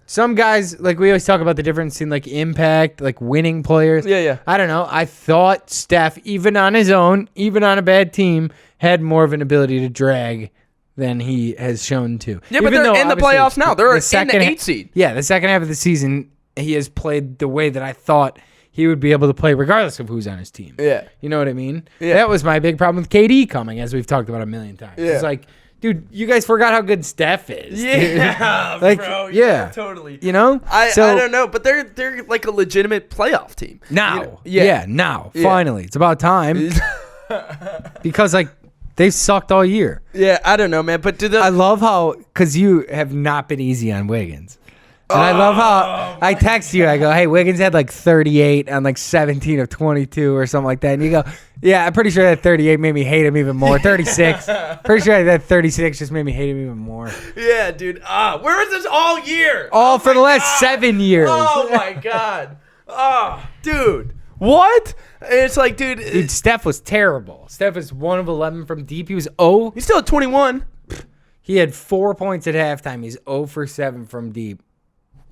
Speaker 5: some guys, like we always talk about the difference in like impact, like winning players.
Speaker 4: Yeah.
Speaker 5: I don't know. I thought Steph, even on his own, even on a bad team, had more of an ability to drag than he has shown to.
Speaker 4: Yeah, but they're in the playoffs now. They're in the 8 seed.
Speaker 5: Yeah, the second half of the season, he has played the way that I thought he would be able to play regardless of who's on his team.
Speaker 4: Yeah.
Speaker 5: You know what I mean?
Speaker 4: Yeah.
Speaker 5: That was my big problem with KD coming, as we've talked about a million times.
Speaker 4: Yeah.
Speaker 5: It's like, dude, you guys forgot how good Steph is.
Speaker 4: Yeah,
Speaker 5: like,
Speaker 4: bro.
Speaker 5: Yeah,
Speaker 4: totally.
Speaker 5: I
Speaker 4: don't know, but they're like a legitimate playoff team.
Speaker 5: Now.
Speaker 4: Yeah.
Speaker 5: Finally. It's about time. Because, like, they've sucked all year.
Speaker 4: Yeah, I don't know, man. But
Speaker 5: I love how, because you have not been easy on Wiggins. And I love how I text you. I go, hey, Wiggins had like 38 on like 17 of 22 or something like that. And you go, yeah, I'm pretty sure that 38 made me hate him even more. 36. Pretty sure that 36 just made me hate him even more.
Speaker 4: Yeah, dude. Where was this all year?
Speaker 5: For the last 7 years.
Speaker 4: Oh, my God. Dude. What? It's like,
Speaker 5: dude, Steph was terrible. Steph was 1 of 11 from deep. He was 0.
Speaker 4: He's still at 21.
Speaker 5: He had 4 points at halftime. He's 0 for 7 from deep.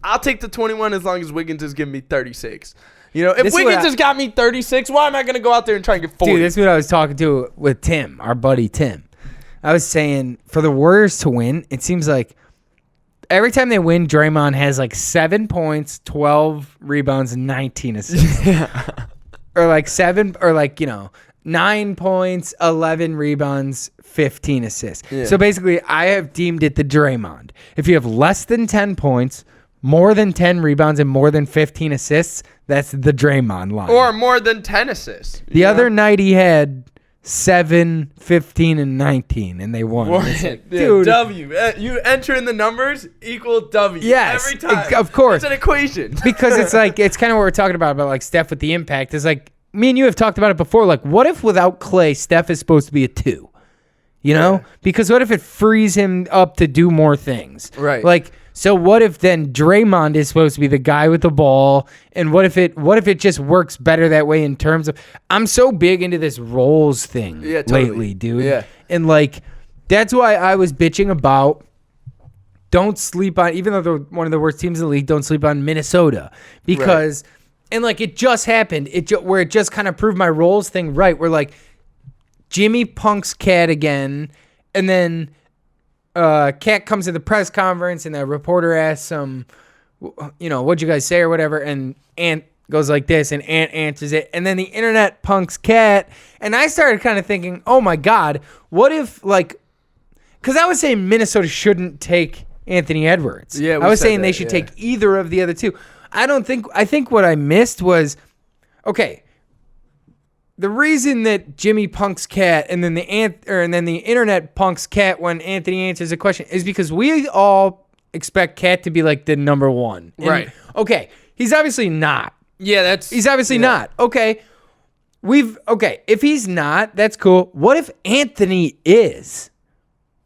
Speaker 4: I'll take the 21 as long as Wiggins is giving me 36. If Wiggins has got me 36, why am I going to go out there and try and get 40?
Speaker 5: Dude, that's what I was talking to with Tim, our buddy Tim. I was saying, for the Warriors to win, it seems like every time they win, Draymond has like 7 points, 12 rebounds, and 19 assists. Or like 9 points, 11 rebounds, 15 assists. Yeah. So basically, I have deemed it the Draymond. If you have less than 10 points, more than 10 rebounds, and more than 15 assists, that's the Draymond line.
Speaker 4: Or more than 10 assists.
Speaker 5: The other night he had 7, 15, and 19, and they won.
Speaker 4: Dude, W. You enter in the numbers, equal W.
Speaker 5: Yes,
Speaker 4: every time.
Speaker 5: Of course.
Speaker 4: It's an equation.
Speaker 5: Because it's like, it's kind of what we're talking about like Steph with the impact. It's like, me and you have talked about it before. Like, what if without Clay, Steph is supposed to be a 2? You know? Because what if it frees him up to do more things?
Speaker 4: Right.
Speaker 5: Like, so what if then Draymond is supposed to be the guy with the ball? And what if it just works better that way in terms of, I'm so big into this roles thing lately, dude.
Speaker 4: Yeah.
Speaker 5: And like, that's why I was bitching about, don't sleep on, even though they're one of the worst teams in the league, don't sleep on Minnesota. Because, and like, it just happened, where it just kind of proved my roles thing right. Where like, Jimmy punks Cat again, and then Cat comes to the press conference, and the reporter asks him, what'd you guys say or whatever, and Ant goes like this, and Ant answers it, and then the internet punks Cat, and I started kind of thinking, oh my God, what if, like, because I was saying Minnesota shouldn't take Anthony Edwards.
Speaker 4: Yeah,
Speaker 5: I was saying they should take either of the other two. I think what I missed was, okay, the reason that Jimmy punks Cat and then the internet punks Cat when Anthony answers a question is because we all expect Cat to be like the number one.
Speaker 4: Right.
Speaker 5: Okay. He's obviously not.
Speaker 4: Yeah,
Speaker 5: he's obviously not. Okay. If he's not, that's cool. What if Anthony is?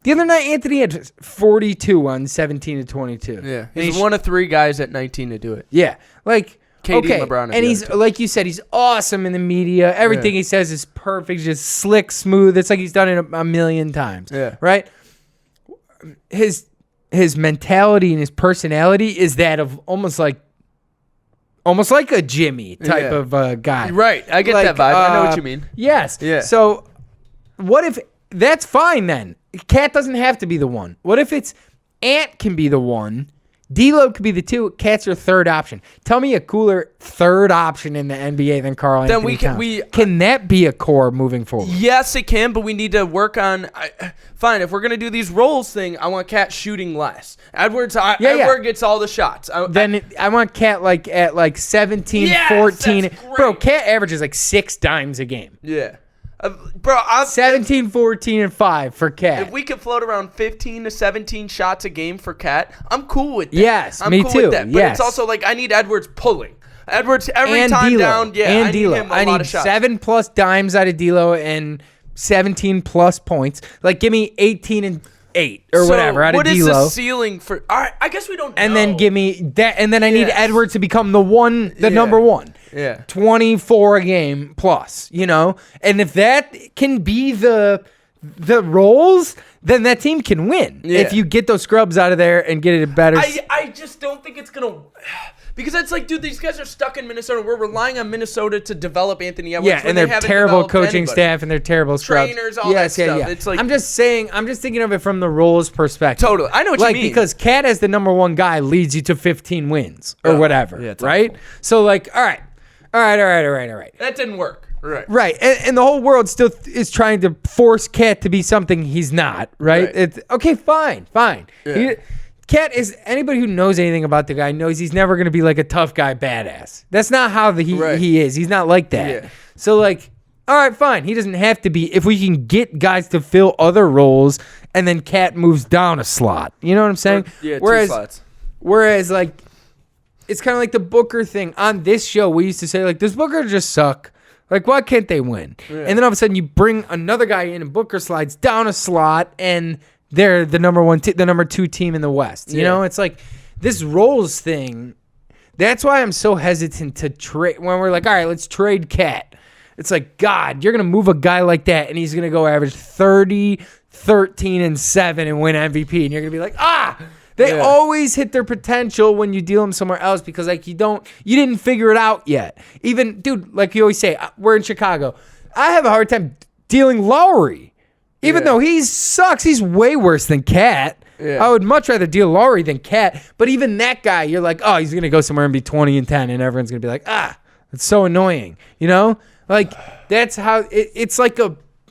Speaker 5: The other night, Anthony had 42 on 17 to 22.
Speaker 4: Yeah. He's one of 3 guys at 19 to do it.
Speaker 5: Yeah. Like,
Speaker 4: KD, LeBron,
Speaker 5: and he's, like you said, he's awesome in the media. Everything he says is perfect, just slick, smooth. It's like he's done it a million times.
Speaker 4: Yeah.
Speaker 5: Right? His mentality and his personality is that of almost like a Jimmy type of guy.
Speaker 4: Right. I get that vibe. I know what you mean.
Speaker 5: Yes.
Speaker 4: Yeah.
Speaker 5: So what if that's fine then? Cat doesn't have to be the one. What if it's Ant can be the one? D'Lo could be the 2. Cat's your third option. Tell me a cooler third option in the NBA than Karl Anthony Towns. Can that be a core moving forward?
Speaker 4: Yes, it can, but we need to work on. Fine, if we're gonna do these roles thing, I want Cat shooting less. Edwards gets all the shots.
Speaker 5: I want Cat like at like 17,
Speaker 4: yes,
Speaker 5: 14.
Speaker 4: That's great.
Speaker 5: Bro, Cat averages like 6 dimes a game.
Speaker 4: Yeah.
Speaker 5: 17, 14, and 5 for Cat.
Speaker 4: If we could float around 15 to 17 shots a game for Cat, I'm cool with that.
Speaker 5: Yes,
Speaker 4: I'm
Speaker 5: me
Speaker 4: cool
Speaker 5: too.
Speaker 4: With that. But it's also like I need Edwards pulling. Edwards every
Speaker 5: and
Speaker 4: time
Speaker 5: D'Lo.
Speaker 4: down. Yeah,
Speaker 5: and
Speaker 4: I need
Speaker 5: D'Lo.
Speaker 4: him a lot of shots.
Speaker 5: 7+ dimes out of D'Lo and 17+ points. Like, give me 18 and 8 or whatever out of D'Lo.
Speaker 4: What is the ceiling for? All right, I guess we don't know.
Speaker 5: And then give me that, and then I need Edwards to become the number one.
Speaker 4: Yeah.
Speaker 5: 24 a game plus, And if that can be the roles, then that team can win.
Speaker 4: Yeah.
Speaker 5: If you get those scrubs out of there and get it better.
Speaker 4: I just don't think it's going to... Because it's like, dude, these guys are stuck in Minnesota. We're relying on Minnesota to develop Anthony Edwards.
Speaker 5: Yeah, and they're terrible coaching staff and they're terrible scrubs.
Speaker 4: Trainers, all that stuff.
Speaker 5: Yeah.
Speaker 4: It's like,
Speaker 5: I'm just thinking of it from the roles perspective.
Speaker 4: Totally. I know what you mean.
Speaker 5: Because Cat as the number one guy leads you to 15 wins or whatever, right?
Speaker 4: Awful.
Speaker 5: So like, all right.
Speaker 4: That didn't work.
Speaker 5: Right. And the whole world still is trying to force Cat to be something he's not, right? It's okay, fine.
Speaker 4: Yeah.
Speaker 5: Cat is, anybody who knows anything about the guy knows he's never going to be like a tough guy badass. That's not how he is. He's not like that.
Speaker 4: Yeah.
Speaker 5: So like, all right, fine. He doesn't have to be. If we can get guys to fill other roles and then Cat moves down a slot. You know what I'm saying?
Speaker 4: Yeah, 2 slots.
Speaker 5: Whereas like, it's kind of like the Booker thing. On this show, we used to say, like, does Booker just suck? Like, why can't they win? Yeah. And then all of a sudden, you bring another guy in and Booker slides down a slot, and they're the number 2 team in the West. You know, it's like this roles thing. That's why I'm so hesitant to trade. When we're like, all right, let's trade Cat. It's like, God, you're going to move a guy like that, and he's going to go average 30, 13, and 7 and win MVP. And you're going to be like, They always hit their potential when you deal them somewhere else because like you didn't figure it out yet. Even, dude, like you always say, we're in Chicago. I have a hard time dealing Lowry. Even though he sucks, he's way worse than Cat. Yeah. I would much rather deal Lowry than Cat. But even that guy, you're like, oh, he's going to go somewhere and be 20 and 10 and everyone's going to be like, that's so annoying. Like that's how it's like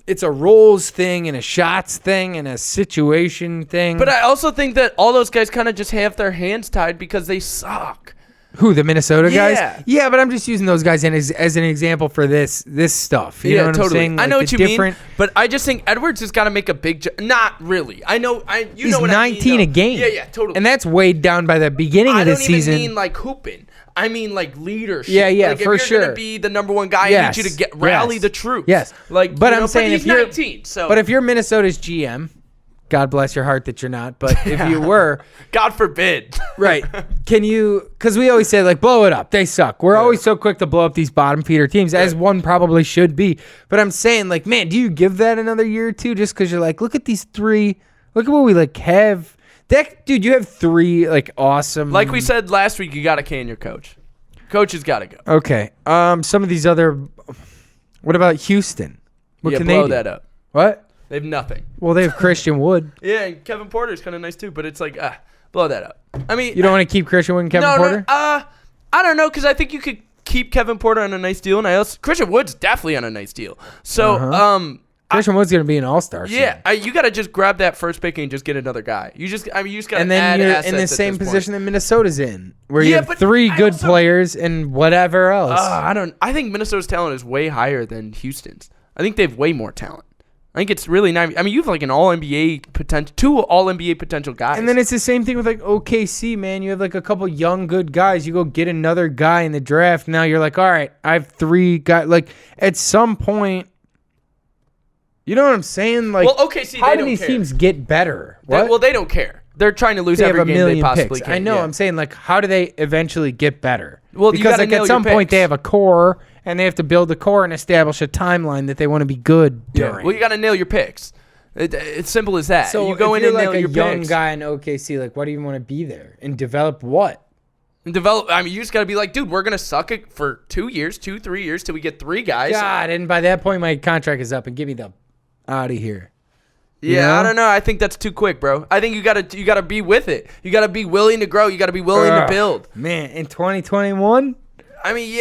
Speaker 5: it's a roles thing and a shots thing and a situation thing.
Speaker 4: But I also think that all those guys kind of just have their hands tied because they suck.
Speaker 5: Who, the Minnesota guys?
Speaker 4: Yeah.
Speaker 5: Yeah, but I'm just using those guys as an example for this stuff. You know what I'm saying?
Speaker 4: I know what you mean, but I just think Edwards has got to make a big not really. I know. He's
Speaker 5: know what 19
Speaker 4: I mean,
Speaker 5: a game.
Speaker 4: Yeah, totally.
Speaker 5: And that's weighed down by the beginning of the season.
Speaker 4: I don't even mean like hooping. I mean, like leadership.
Speaker 5: Yeah,
Speaker 4: like,
Speaker 5: for
Speaker 4: if you're
Speaker 5: sure.
Speaker 4: gonna be the number one guy, I need you to rally the troops.
Speaker 5: Yes,
Speaker 4: like,
Speaker 5: but I'm saying
Speaker 4: he's
Speaker 5: if you're
Speaker 4: 19, so.
Speaker 5: But if you're Minnesota's GM, God bless your heart that you're not. But if you were,
Speaker 4: God forbid.
Speaker 5: right? Can you? Because we always say like, blow it up. They suck. We're always so quick to blow up these bottom feeder teams, as one probably should be. But I'm saying like, man, do you give that another year or two just because you're like, look at these three. Look at what we like have. That dude, you have three like awesome.
Speaker 4: Like we said last week, you got to can your coach. Coach has got to go.
Speaker 5: Okay. Some of these other. What about Houston? What can
Speaker 4: blow
Speaker 5: they do?
Speaker 4: that up.
Speaker 5: What?
Speaker 4: They have nothing.
Speaker 5: Well, they have Christian Wood.
Speaker 4: Yeah, and Kevin Porter's kind of nice too, but it's like, blow that up. I mean,
Speaker 5: You don't want to keep Christian Wood and Kevin Porter?
Speaker 4: I don't know, because I think you could keep Kevin Porter on a nice deal, and Christian Wood's definitely on a nice deal. So,
Speaker 5: Christian Wood's going to be an all-star.
Speaker 4: yeah, you got to just grab that first pick and just get another guy. You just got to
Speaker 5: and then
Speaker 4: add
Speaker 5: you're
Speaker 4: assets
Speaker 5: in the
Speaker 4: at
Speaker 5: same
Speaker 4: this
Speaker 5: position
Speaker 4: point.
Speaker 5: that Minnesota's in, where you
Speaker 4: Yeah,
Speaker 5: have
Speaker 4: but
Speaker 5: three
Speaker 4: I
Speaker 5: good
Speaker 4: also-
Speaker 5: players and whatever else.
Speaker 4: I think Minnesota's talent is way higher than Houston's. I think they have way more talent. I think it's really nice. I mean, you have like an all-NBA potential, 2 all-NBA potential guys.
Speaker 5: And then it's the same thing with like OKC, man. You have like a couple young, good guys. You go get another guy in the draft. Now you're like, all right, I have 3 guys. Like at some point, you know what I'm saying? Like,
Speaker 4: well, OKC,
Speaker 5: how
Speaker 4: they
Speaker 5: do
Speaker 4: don't
Speaker 5: these
Speaker 4: care.
Speaker 5: teams get better? What?
Speaker 4: Well, they don't care. They're trying to lose
Speaker 5: They have
Speaker 4: every
Speaker 5: a
Speaker 4: game they
Speaker 5: million
Speaker 4: possibly
Speaker 5: picks.
Speaker 4: can.
Speaker 5: I know.
Speaker 4: yeah.
Speaker 5: I'm saying, like, how do they eventually get better?
Speaker 4: Well, you
Speaker 5: because
Speaker 4: gotta
Speaker 5: like
Speaker 4: nail
Speaker 5: at
Speaker 4: your
Speaker 5: some point
Speaker 4: picks.
Speaker 5: they have a core and they have to build a core and establish a timeline that they want to be good during.
Speaker 4: Well, you got to nail your picks. It's simple as that.
Speaker 5: So
Speaker 4: you go
Speaker 5: if
Speaker 4: in
Speaker 5: you're
Speaker 4: and
Speaker 5: like
Speaker 4: nail
Speaker 5: a
Speaker 4: your
Speaker 5: young
Speaker 4: picks.
Speaker 5: guy in OKC, like, why do you want to be there and develop what?
Speaker 4: And develop. I mean, you just got to be like, dude, we're gonna suck it for 2 years, 3 years till we get 3 guys.
Speaker 5: God, and by that point my contract is up and get me the out of here.
Speaker 4: Yeah,
Speaker 5: You know?
Speaker 4: I don't know. I think that's too quick, bro. I think you gotta be with it. You gotta be willing to grow. You gotta be willing to build.
Speaker 5: Man, in 2021?
Speaker 4: I mean,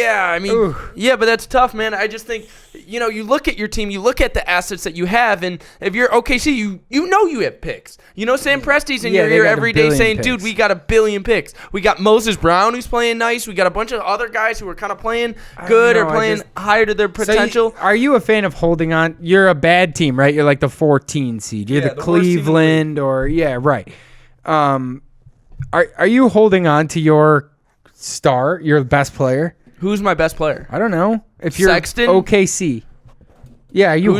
Speaker 4: yeah, but that's tough, man. I just think, you look at your team, you look at the assets that you have, and if you're OKC, you know you have picks. Sam Presti's in
Speaker 5: Yeah,
Speaker 4: your
Speaker 5: they
Speaker 4: ear
Speaker 5: got a
Speaker 4: every day
Speaker 5: billion
Speaker 4: saying,
Speaker 5: picks.
Speaker 4: dude, we got 1 billion picks. We got Moses Brown who's playing nice. We got a bunch of other guys who are kind of playing good or playing higher to their potential.
Speaker 5: Are you a fan of holding on? You're a bad team, right? You're like the 14 seed. You're
Speaker 4: Yeah,
Speaker 5: the
Speaker 4: the worst team in the
Speaker 5: Cleveland or right. Are you holding on to your star, your best player?
Speaker 4: Who's my best player?
Speaker 5: I don't know. If you're
Speaker 4: Sexton?
Speaker 5: OKC. Yeah, are you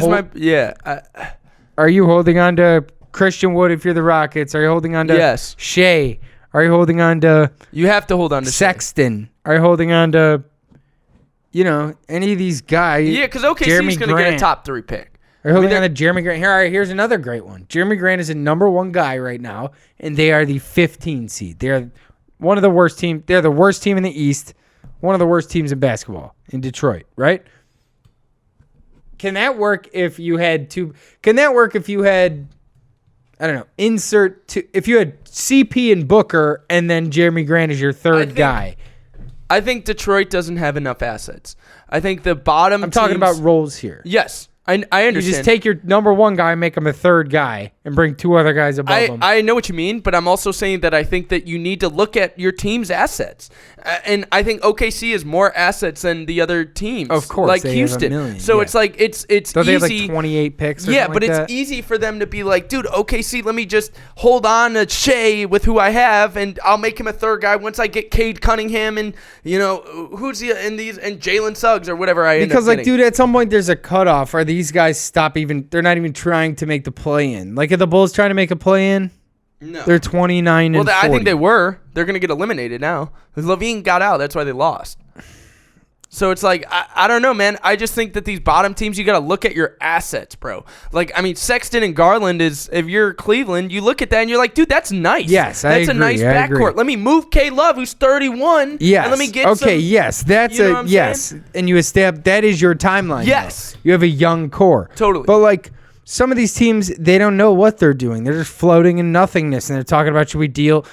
Speaker 5: Are you holding on to Christian Wood if you're the Rockets? Are you holding on to
Speaker 4: Yes.
Speaker 5: Shea? Are you holding on to
Speaker 4: You have to hold on to
Speaker 5: Sexton? Are you holding on to any of these guys?
Speaker 4: Yeah, because OKC
Speaker 5: Jeremy
Speaker 4: is going to get a
Speaker 5: Grant.
Speaker 4: top 3 pick.
Speaker 5: Are you holding
Speaker 4: they're-
Speaker 5: on to Jeremy Grant? Here's another great one. Jeremy Grant is a number 1 guy right now, and they are the 15 seed. They're one of the worst teams. They're the worst team in the East. One of the worst teams in basketball in Detroit, right? Can that work if you had I don't know, if you had CP and Booker and then Jeremy Grant is your third guy?
Speaker 4: I think Detroit doesn't have enough assets. I think the bottom
Speaker 5: I'm talking about roles here.
Speaker 4: Yes, I understand.
Speaker 5: You just take your number 1 guy and make him a third guy and bring 2 other guys above him.
Speaker 4: I know what you mean, but I'm also saying that I think that you need to look at your team's assets. And I think OKC has more assets than the other teams.
Speaker 5: Of course,
Speaker 4: like
Speaker 5: they have
Speaker 4: Houston.
Speaker 5: 1 million,
Speaker 4: So
Speaker 5: yeah.
Speaker 4: it's like it's
Speaker 5: Don't
Speaker 4: easy.
Speaker 5: they have like 28 picks? Or
Speaker 4: Yeah,
Speaker 5: something
Speaker 4: but
Speaker 5: like
Speaker 4: it's
Speaker 5: that?
Speaker 4: easy for them to be like, dude, OKC, let me just hold on to Shea with who I have, and I'll make him a third guy once I get Cade Cunningham and who's the and Jalen Suggs or whatever I end up
Speaker 5: Because like,
Speaker 4: getting.
Speaker 5: dude, at some point there's a cutoff where these guys they're not even trying to make the play in. Like, are the Bulls trying to make a play in?
Speaker 4: No.
Speaker 5: They're 29 and 40.
Speaker 4: I think they were. They're going to get eliminated now. Levine got out. That's why they lost. So it's like, I don't know, man. I just think that these bottom teams, you got to look at your assets, bro. Like, I mean, Sexton and Garland if you're Cleveland, you look at that and you're like, dude, that's nice.
Speaker 5: Yes,
Speaker 4: that's
Speaker 5: I
Speaker 4: a nice
Speaker 5: agree, I agree.
Speaker 4: backcourt. Let me move K Love, who's 31.
Speaker 5: Yes.
Speaker 4: And let me get
Speaker 5: okay,
Speaker 4: some,
Speaker 5: yes. That's
Speaker 4: you know what I'm
Speaker 5: yes.
Speaker 4: saying?
Speaker 5: And you establish that is your timeline.
Speaker 4: Yes.
Speaker 5: Though. You have a young core.
Speaker 4: Totally.
Speaker 5: But like some of these teams, they don't know what they're doing. They're just floating in nothingness and they're talking about should we deal.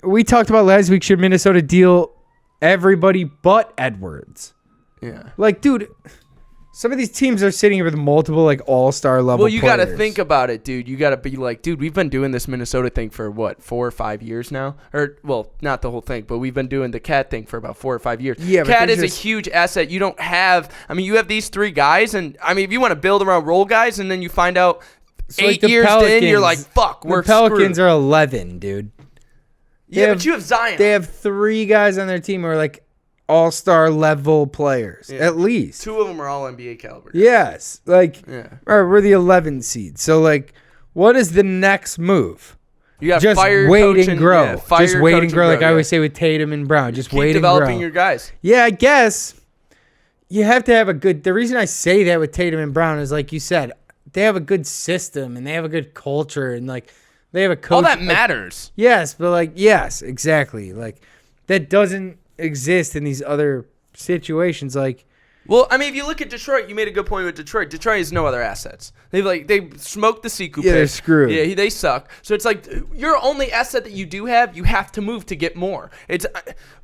Speaker 5: We talked about last week, should Minnesota deal everybody but Edwards?
Speaker 4: Yeah.
Speaker 5: Like, dude, some of these teams are sitting here with multiple like all-star level.
Speaker 4: Well, you got to
Speaker 5: players.
Speaker 4: think about it, dude. You got to be like, dude, we've been doing this Minnesota thing for what, 4 or 5 years now? Or, well, not the whole thing, but we've been doing the Cat thing for about 4 or 5 years.
Speaker 5: Yeah, but
Speaker 4: Cat
Speaker 5: there's
Speaker 4: is
Speaker 5: just-
Speaker 4: a huge asset. You don't have, I mean, you have these 3 guys, and I mean, if you want to build around role guys, and then you find out
Speaker 5: So, like,
Speaker 4: 8
Speaker 5: the
Speaker 4: years in, you're
Speaker 5: Pelicans-
Speaker 4: like, fuck, we're
Speaker 5: The Pelicans
Speaker 4: screwed.
Speaker 5: are 11, dude.
Speaker 4: Yeah,
Speaker 5: they
Speaker 4: but you have Zion.
Speaker 5: They have 3 guys on their team who are like all-star level players, at least.
Speaker 4: 2 of them are all NBA caliber.
Speaker 5: Yes. Like, all right, we're the 11th seed. So, like, what is the next move?
Speaker 4: You got
Speaker 5: just
Speaker 4: fire
Speaker 5: wait and grow. Just wait and grow, like I always say with Tatum and Brown. Just wait and grow. Keep
Speaker 4: developing your guys.
Speaker 5: Yeah, I guess you have to have a good. The reason I say that with Tatum and Brown is, like you said, they have a good system and they have a good culture and, like, they have a coach.
Speaker 4: All that matters.
Speaker 5: Yes, but, like, yes, exactly. Like, that doesn't exist in these other situations. Like,
Speaker 4: well, I mean, if you look at Detroit, you made a good point with Detroit. Detroit has no other assets. They smoked the Sekou pick.
Speaker 5: Yeah, they're screwed.
Speaker 4: Yeah, they suck. So it's like your only asset that you do have, you have to move to get more. It's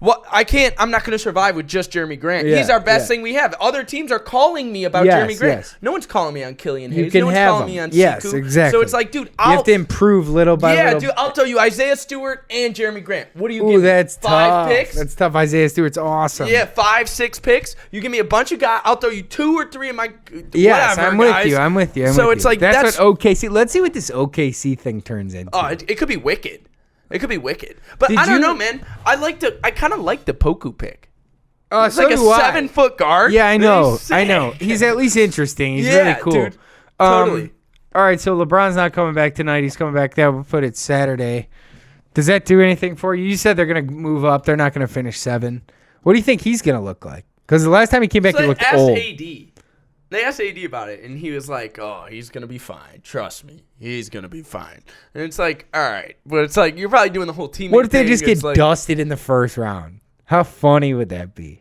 Speaker 4: I'm not going to survive with just Jeremy Grant.
Speaker 5: Yeah,
Speaker 4: he's our best thing we have. Other teams are calling me about Jeremy Grant. Yes. No one's calling me on Killian Hayes. No one's calling me on Sekou.
Speaker 5: Yes, exactly.
Speaker 4: So it's like, dude,
Speaker 5: you have to improve little by little.
Speaker 4: Yeah, dude, I'll tell you, Isaiah Stewart and Jeremy Grant. What do you give me?
Speaker 5: That's
Speaker 4: 5
Speaker 5: tough.
Speaker 4: picks?
Speaker 5: That's tough. Isaiah Stewart's awesome.
Speaker 4: Yeah, 5, 6 picks. You give me a bunch of guys. I'll throw you 2 or 3 of my.
Speaker 5: Yes,
Speaker 4: whatever,
Speaker 5: I'm with
Speaker 4: guys.
Speaker 5: you. I'm with you.
Speaker 4: So it's like
Speaker 5: that's what OKC. Let's see what this OKC thing turns into.
Speaker 4: Oh, it could be wicked. It could be wicked. But I don't know, man. I kind of like the Poku pick. He's
Speaker 5: so
Speaker 4: like a 7-foot guard.
Speaker 5: Yeah, I know. He's at least interesting. He's really cool.
Speaker 4: Dude, totally.
Speaker 5: All right, so LeBron's not coming back tonight. He's coming back. That will put it Saturday. Does that do anything for you? You said they're going to move up. They're not going to finish 7. What do you think he's going to look like? Because the last time he came back, he looked old.
Speaker 4: They asked AD about it, and he was like, oh, he's going to be fine. Trust me. He's going to be fine. And it's like, all right. But it's like, you're probably doing the whole team.
Speaker 5: What if they just get dusted in the first round? How funny would that be?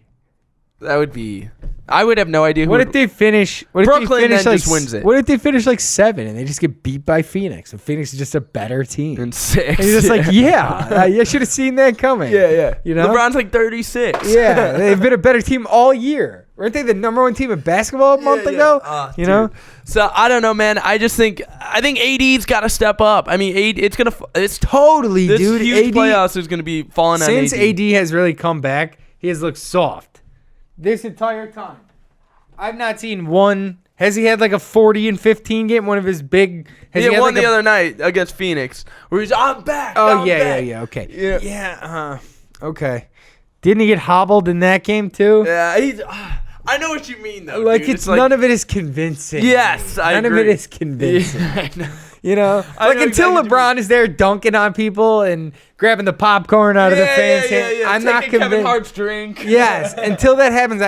Speaker 4: That would be. I would have no idea.
Speaker 5: What if they finish?
Speaker 4: Brooklyn then just wins it.
Speaker 5: What if they finish like 7 and they just get beat by Phoenix? And Phoenix is just a better team.
Speaker 4: And 6.
Speaker 5: And you're just like, I should have seen that coming.
Speaker 4: Yeah.
Speaker 5: You know,
Speaker 4: LeBron's like 36.
Speaker 5: Yeah, they've been a better team all year. Weren't they the number 1 team in basketball a month ago? You know.
Speaker 4: So I don't know, man. I think AD's got to step up. I mean, it's
Speaker 5: totally,
Speaker 4: this
Speaker 5: dude.
Speaker 4: Huge
Speaker 5: AD,
Speaker 4: playoffs is going to be falling on AD.
Speaker 5: Since AD has really come back, he has looked soft this entire time. I've not seen one. Has he had like a 40 and 15 game? One of his big.
Speaker 4: He had one the other night against Phoenix, where he's I'm back.
Speaker 5: Yeah. Okay. Yeah. Okay. Didn't he get hobbled in that game too?
Speaker 4: Yeah. I know what you mean though.
Speaker 5: Like
Speaker 4: dude.
Speaker 5: it's none of it is convincing.
Speaker 4: Yes, I agree.
Speaker 5: None of it is convincing.
Speaker 4: Yeah, I know.
Speaker 5: You know, like until LeBron is there dunking on people and grabbing the popcorn out of the fans' hand, I'm not convinced.
Speaker 4: Kevin Hart's drink.
Speaker 5: Yes, until that happens,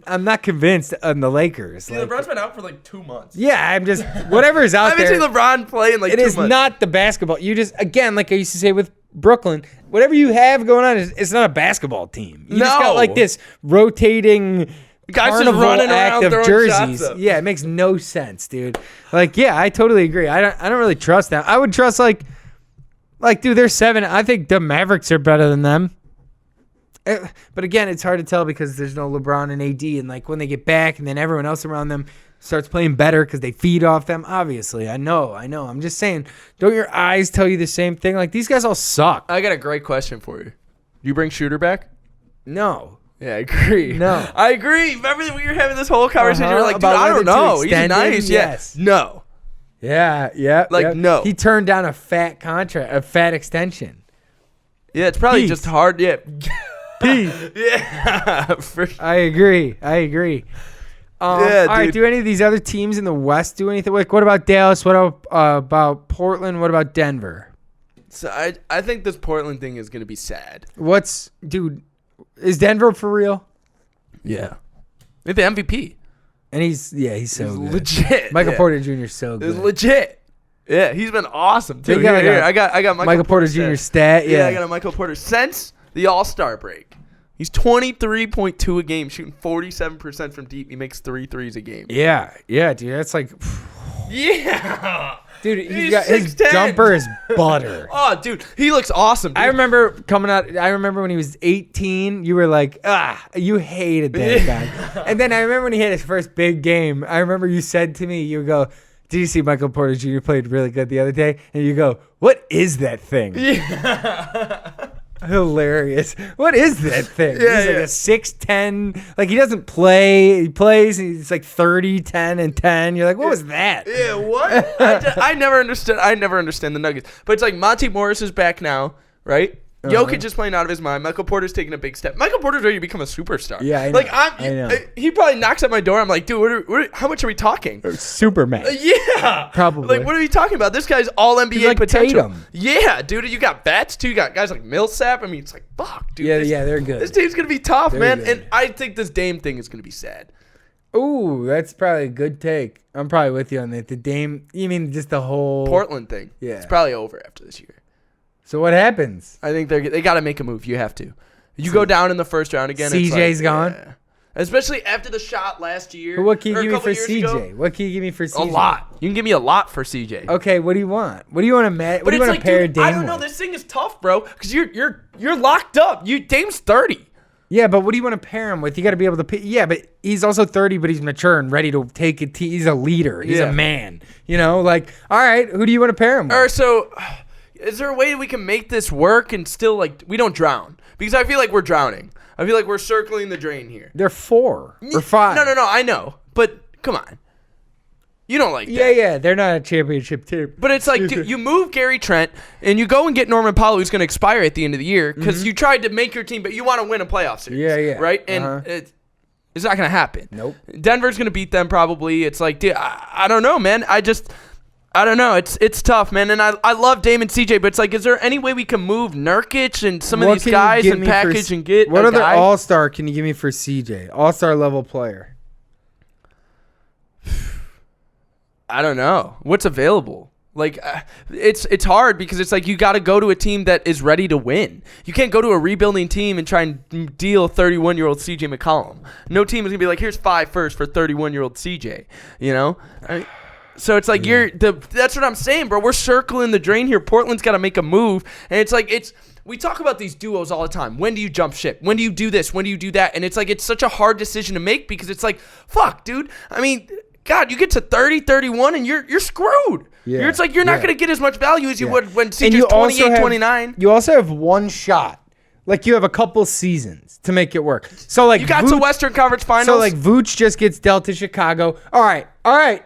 Speaker 5: I'm not convinced on the Lakers.
Speaker 4: See, LeBron's been out for like 2 months.
Speaker 5: Yeah, I'm just whatever is out there.
Speaker 4: I haven't seen LeBron play in like 2 months.
Speaker 5: It is not the basketball. You just again, like I used to say with Brooklyn, whatever you have going on it's not a basketball team. You just got like this rotating.
Speaker 4: Guys just running around
Speaker 5: of
Speaker 4: throwing
Speaker 5: jerseys.
Speaker 4: Shots up.
Speaker 5: Yeah, it makes no sense, dude. Like, yeah, I totally agree. I don't really trust them. I would trust like, dude, they're 7. I think the Mavericks are better than them. But again, it's hard to tell because there's no LeBron and AD, and like when they get back, and then everyone else around them starts playing better because they feed off them. Obviously, I know. I'm just saying, don't your eyes tell you the same thing? Like these guys all suck.
Speaker 4: I got a great question for you. Do you bring Shooter back?
Speaker 5: No.
Speaker 4: Yeah, I agree.
Speaker 5: No.
Speaker 4: I agree. Remember that we were having this whole conversation? You're like, dude, I don't know. He's nice.
Speaker 5: Yes.
Speaker 4: Yeah. No.
Speaker 5: Yeah.
Speaker 4: No.
Speaker 5: He turned down a fat contract, a fat extension.
Speaker 4: Yeah, it's probably just hard. Yeah.
Speaker 5: Peace.
Speaker 4: Yeah.
Speaker 5: I agree. All right. Do any of these other teams in the West do anything? Like, what about Dallas? What about Portland? What about Denver?
Speaker 4: So I think this Portland thing is going to be sad.
Speaker 5: Dude, is Denver for real?
Speaker 4: Yeah. They're the MVP.
Speaker 5: And he's so good.
Speaker 4: Legit.
Speaker 5: Michael Porter Jr. is so good.
Speaker 4: It's legit. Yeah, he's been awesome too. I got
Speaker 5: Michael Porter Jr. stat. Yeah,
Speaker 4: I got a Michael Porter since the All-Star break. He's 23.2 a game, shooting 47% from deep. He makes 3 threes a game.
Speaker 5: Yeah, dude. That's like.
Speaker 4: Yeah.
Speaker 5: Dude, his jumper is butter.
Speaker 4: Oh, dude, he looks awesome. Dude.
Speaker 5: I remember coming out. I remember when he was 18. You were like, you hated that guy. And then I remember when he had his first big game. I remember you said to me, you go, "Did you see Michael Porter Jr. played really good the other day?" And you go, "What is that thing?"
Speaker 4: Yeah.
Speaker 5: Hilarious. What is that thing? He's like a 6'10". Like he doesn't play. He plays. And he's like 30, 10, and 10. You're like, what was that?
Speaker 4: Yeah, what? I never understood. I never understand the Nuggets. But it's like Monty Morris is back now, right? Jokic is playing out of his mind. Michael Porter's taking a big step. Michael Porter's ready to become a superstar.
Speaker 5: Yeah, I know.
Speaker 4: Like
Speaker 5: I know.
Speaker 4: He probably knocks at my door. I'm like, dude, how much are we talking?
Speaker 5: Superman.
Speaker 4: Yeah,
Speaker 5: Probably.
Speaker 4: Like, what are you talking about? This guy's all NBA
Speaker 5: like
Speaker 4: potential.
Speaker 5: Tatum.
Speaker 4: Yeah, dude. You got bats too. You got guys like Millsap. I mean, it's like, fuck, dude.
Speaker 5: Yeah, they're good.
Speaker 4: This team's gonna be tough, man.
Speaker 5: good.
Speaker 4: And I think this Dame thing is gonna be sad.
Speaker 5: Ooh, that's probably a good take. I'm probably with you on that. The Dame, you mean just the whole
Speaker 4: Portland thing.
Speaker 5: Yeah.
Speaker 4: It's probably over after this year.
Speaker 5: So what happens?
Speaker 4: I think they got to make a move. You have to. You go down in the first round again.
Speaker 5: CJ's
Speaker 4: it's like,
Speaker 5: gone?
Speaker 4: Yeah. Especially after the shot last year.
Speaker 5: But what can you
Speaker 4: or a
Speaker 5: give me
Speaker 4: couple
Speaker 5: for
Speaker 4: years
Speaker 5: CJ?
Speaker 4: ago.
Speaker 5: What can you give me for CJ?
Speaker 4: A lot. You can give me a lot for CJ.
Speaker 5: Okay, what do you want? What do you want to match? What do you want to pair
Speaker 4: dude,
Speaker 5: Dame
Speaker 4: I don't know.
Speaker 5: with?
Speaker 4: This thing is tough, bro. Because you're locked up. Dame's 30.
Speaker 5: Yeah, but what do you want to pair him with? You got to be able to pick. Yeah, but he's also 30, but he's mature and ready to take it. He's a leader. He's a man. You know, like, all right, who do you want to pair him with?
Speaker 4: Or so, is there a way we can make this work and still, like, we don't drown? Because I feel like we're drowning. I feel like we're circling the drain here.
Speaker 5: They're 4 or 5.
Speaker 4: No, I know. But come on. You don't like that.
Speaker 5: Yeah, they're not a championship team.
Speaker 4: But it's like, dude, you move Gary Trent and you go and get Norman Powell, who's going to expire at the end of the year because you tried to make your team, but you want to win a playoff series.
Speaker 5: Yeah.
Speaker 4: Right? And it's not going to happen.
Speaker 5: Nope.
Speaker 4: Denver's going to beat them probably. It's like, dude, I don't know, man. I don't know. It's tough, man. And I love Dame and CJ, but it's like, is there any way we can move Nurkic and some of these guys and package and get
Speaker 5: what
Speaker 4: a
Speaker 5: other
Speaker 4: guy?
Speaker 5: all-star can you give me for CJ? All-star level player.
Speaker 4: I don't know. What's available? Like, it's hard because it's like you got to go to a team that is ready to win. You can't go to a rebuilding team and try and deal 31-year-old CJ McCollum. No team is going to be like, here's 5 firsts for 31-year-old CJ, you know? So it's like that's what I'm saying, bro. We're circling the drain here. Portland's got to make a move. And it's like we talk about these duos all the time. When do you jump ship? When do you do this? When do you do that? And it's like it's such a hard decision to make because it's like, fuck, dude. I mean, God, you get to 30, 31, and you're screwed. Yeah. It's like you're not going to get as much value as you would when CJ's 28, 29.
Speaker 5: You also have one shot. Like, you have a couple seasons to make it work. So, like,
Speaker 4: you got to Western Conference Finals.
Speaker 5: So, like, Vooch just gets dealt to Chicago. All right.